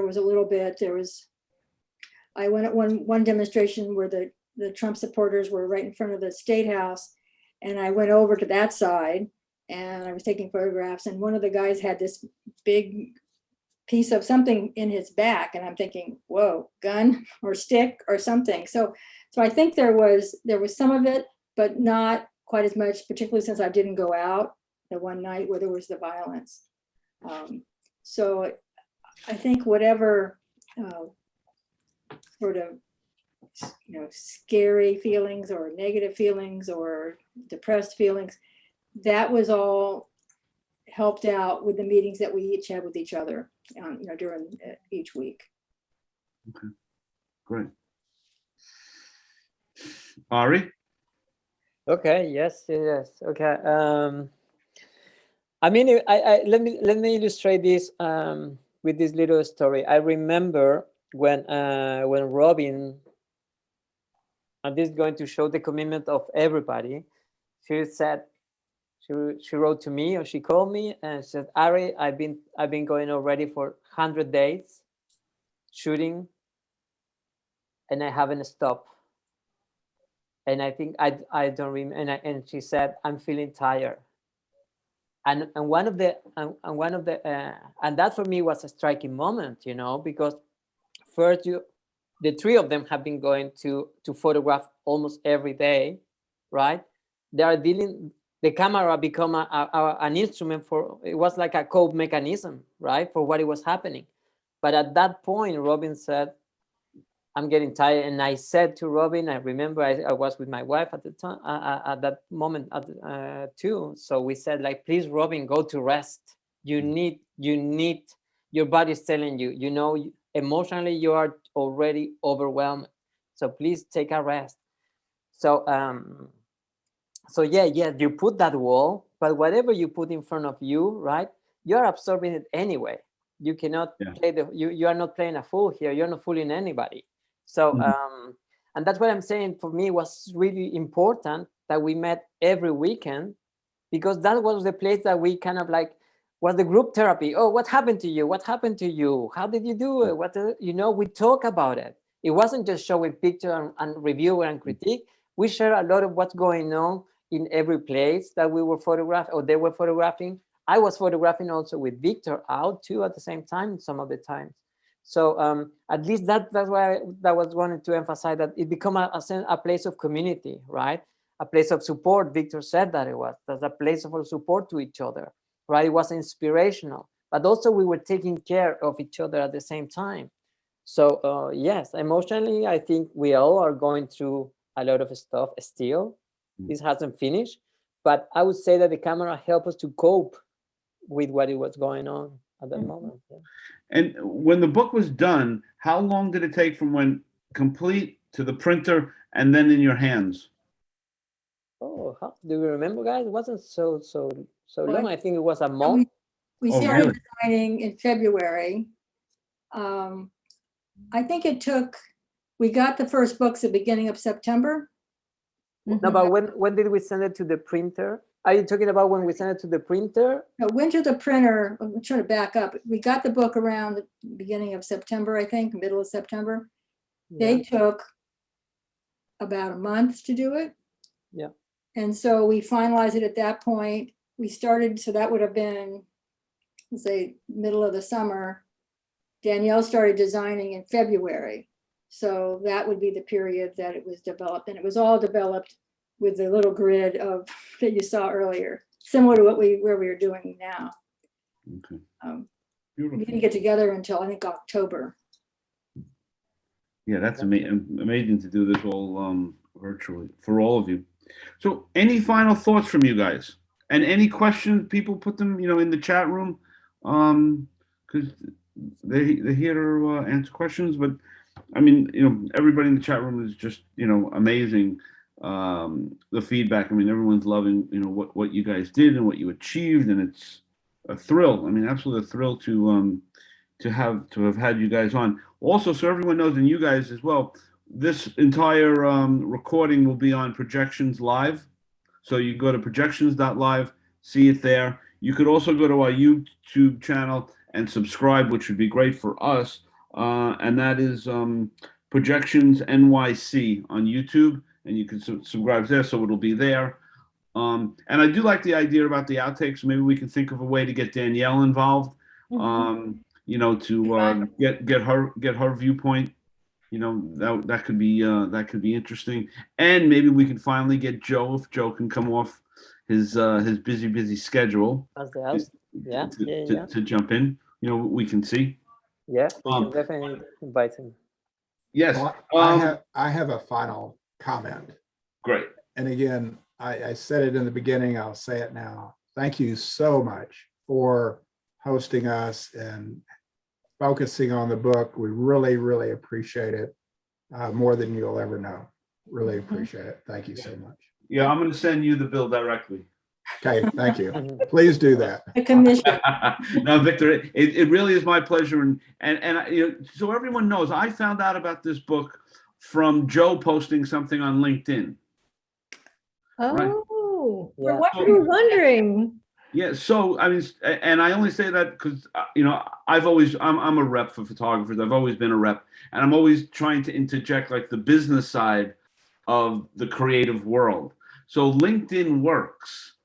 went at one demonstration where the Trump supporters were right in front of the State House, and I went over to that side and I was taking photographs, and one of the guys had this big piece of something in his back, and I'm thinking, whoa, gun or stick or something. So I think there was some of it, but not quite as much, particularly since I didn't go out the one night where there was the violence. So I think whatever sort of, scary feelings or negative feelings or depressed feelings, that was all helped out with the meetings that we each had with each other, during each week. Okay, great. Ari? Okay, yes. Okay. I mean, let me illustrate this with this little story. I remember when Robin, and this is going to show the commitment of everybody. She said, she wrote to me, or she called me and said, Ari, I've been going already for 100 days shooting, and I haven't stopped. And I think I don't remember. And she said, I'm feeling tired. And one of the and that for me was a striking moment, because first the three of them have been going to photograph almost every day, right? They are dealing. The camera become an instrument for, it was like a cope mechanism, right, for what it was happening. But at that point, Robin said, I'm getting tired. And I said to Robin, I remember I was with my wife at the time, at that moment too. So we said, like, please, Robin, go to rest. You need, your body's telling you, emotionally, you are already overwhelmed. So please take a rest. So, yeah, you put that wall, but whatever you put in front of you, right, you're absorbing it anyway. You cannot play you are not playing a fool here. You're not fooling anybody. So, and that's what I'm saying. For me, it was really important that we met every weekend, because that was the place that we kind of like was the group therapy. Oh, what happened to you? What happened to you? How did you do it? We talk about it. It wasn't just showing picture and review and critique. We share a lot of what's going on in every place that we were photographing or they were photographing. I was photographing also with Victor out too at the same time some of the times. So at least that's why I was wanting to emphasize that it become a place of community, right? A place of support. Victor said that it was. There's a place of support to each other, right? It was inspirational, but also we were taking care of each other at the same time. So yes, emotionally, I think we all are going through a lot of stuff still. This hasn't finished, but I would say that the camera helped us to cope with what it was going on at that moment. Yeah. And when the book was done, how long did it take from when complete to the printer and then in your hands? Oh, do you remember, guys? It wasn't so Well, long. I think it was a month. We Oh, started really? designing in February. I think we got the first books at the beginning of September. No, but when did we send it to the printer? Are you talking about when we sent it to the printer? No, went to the printer. I'm trying to back up. We got the book around the beginning of September, I think, middle of September. They took about a month to do it. Yeah. And so we finalized it at that point. We started, so that would have been, let's say, middle of the summer. Danielle started designing in February. So that would be the period that it was developed. And it was all developed with the little grid of that you saw earlier, similar to where we are doing now. Okay. We didn't get together until I think October. Yeah, that's amazing to do this all virtually for all of you. So any final thoughts from you guys? And any questions, people put them, in the chat room, because they're here to answer questions. But I mean, everybody in the chat room is just, amazing. The feedback. I mean, everyone's loving, what you guys did and what you achieved, and it's a thrill. I mean, absolutely a thrill to have had you guys on. Also, so everyone knows, and you guys as well, this entire recording will be on Projections Live. So you go to projections.live, see it there. You could also go to our YouTube channel and subscribe, which would be great for us. And that is Projections NYC on YouTube, and you can subscribe there, so it'll be there. And I do like the idea about the outtakes. Maybe we can think of a way to get Danielle involved. To get her viewpoint. That could be interesting. And maybe we can finally get Joe, if Joe can come off his busy schedule. To jump in. we can see. Yeah, we Um, can definitely invite him. Yes. Well, I have a final comment. Great. And again, I said it in the beginning, I'll say it now. Thank you so much for hosting us and focusing on the book. We really, really appreciate it, more than you'll ever know. Really appreciate it. Thank you so much. Yeah, I'm going to send you the bill directly. Okay, thank you. Please do that. The commission. No, Victor, it really is my pleasure. And so everyone knows, I found out about this book from Joe posting something on LinkedIn. Right. Oh, Yeah. we were wondering. Yeah, so I mean, and I only say that because I'm a rep for photographers. I've always been a rep, and I'm always trying to interject like the business side of the creative world. So LinkedIn works,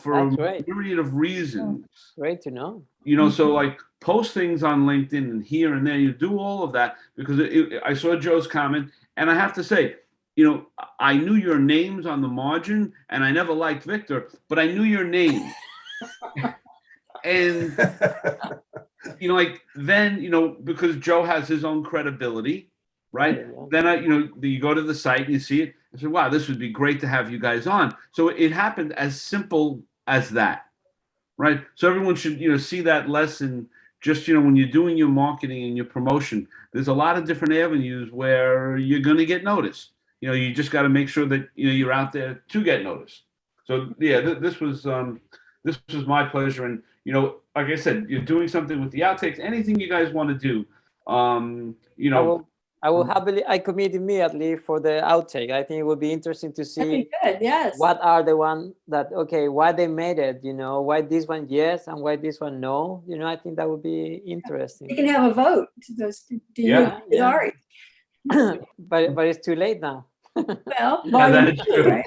for That's a great. myriad of reasons. Great to know. So like post things on LinkedIn and here and there. You do all of that because I saw Joe's comment, and I have to say, I knew your names on the margin, and I never liked Victor, but I knew your name. And because Joe has his own credibility, right? Yeah. Then you go to the site and you see it. I said, wow, this would be great to have you guys on. So it happened as simple as that, right? So everyone should see that lesson. Just when you're doing your marketing and your promotion, there's a lot of different avenues where you're going to get noticed. You just got to make sure that you're out there to get noticed. So yeah, this was my pleasure. And like I said, you're doing something with the outtakes. Anything you guys want to do, I will happily. I commit immediately for the outtake. I think it would be interesting to That'd be see good, yes. what are the one that why they made it. Why this one yes and why this one no. I think that would be You interesting. can have a vote. Do Yeah. you, Ari? but it's too late now. Well, that's true. right?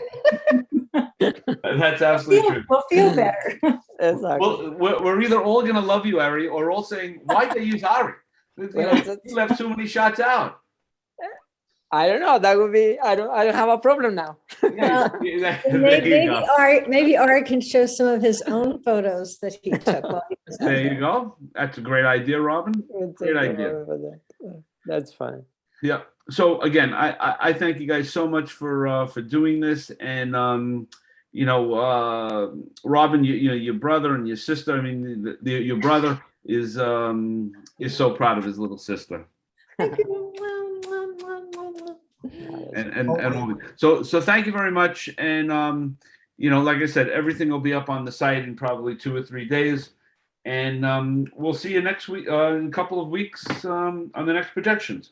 That's absolutely true. We'll feel better. Exactly. Well, we're either all going to love you, Ari, or all saying, why'd they use Ari? You left too many shots out. I don't know. That would be. I don't have a problem now. Maybe Ari can show some of his own photos that he took while he was out There you go. That's a great idea, Robin. Great idea. That's fine. Yeah. So again, I thank you guys so much for doing this, and Robin, your brother and your sister. I mean, your brother is so proud of his little sister. Thank you. And so thank you very much. And like I said, everything will be up on the site in probably 2 or 3 days, and we'll see you next week in a couple of weeks on the next projections.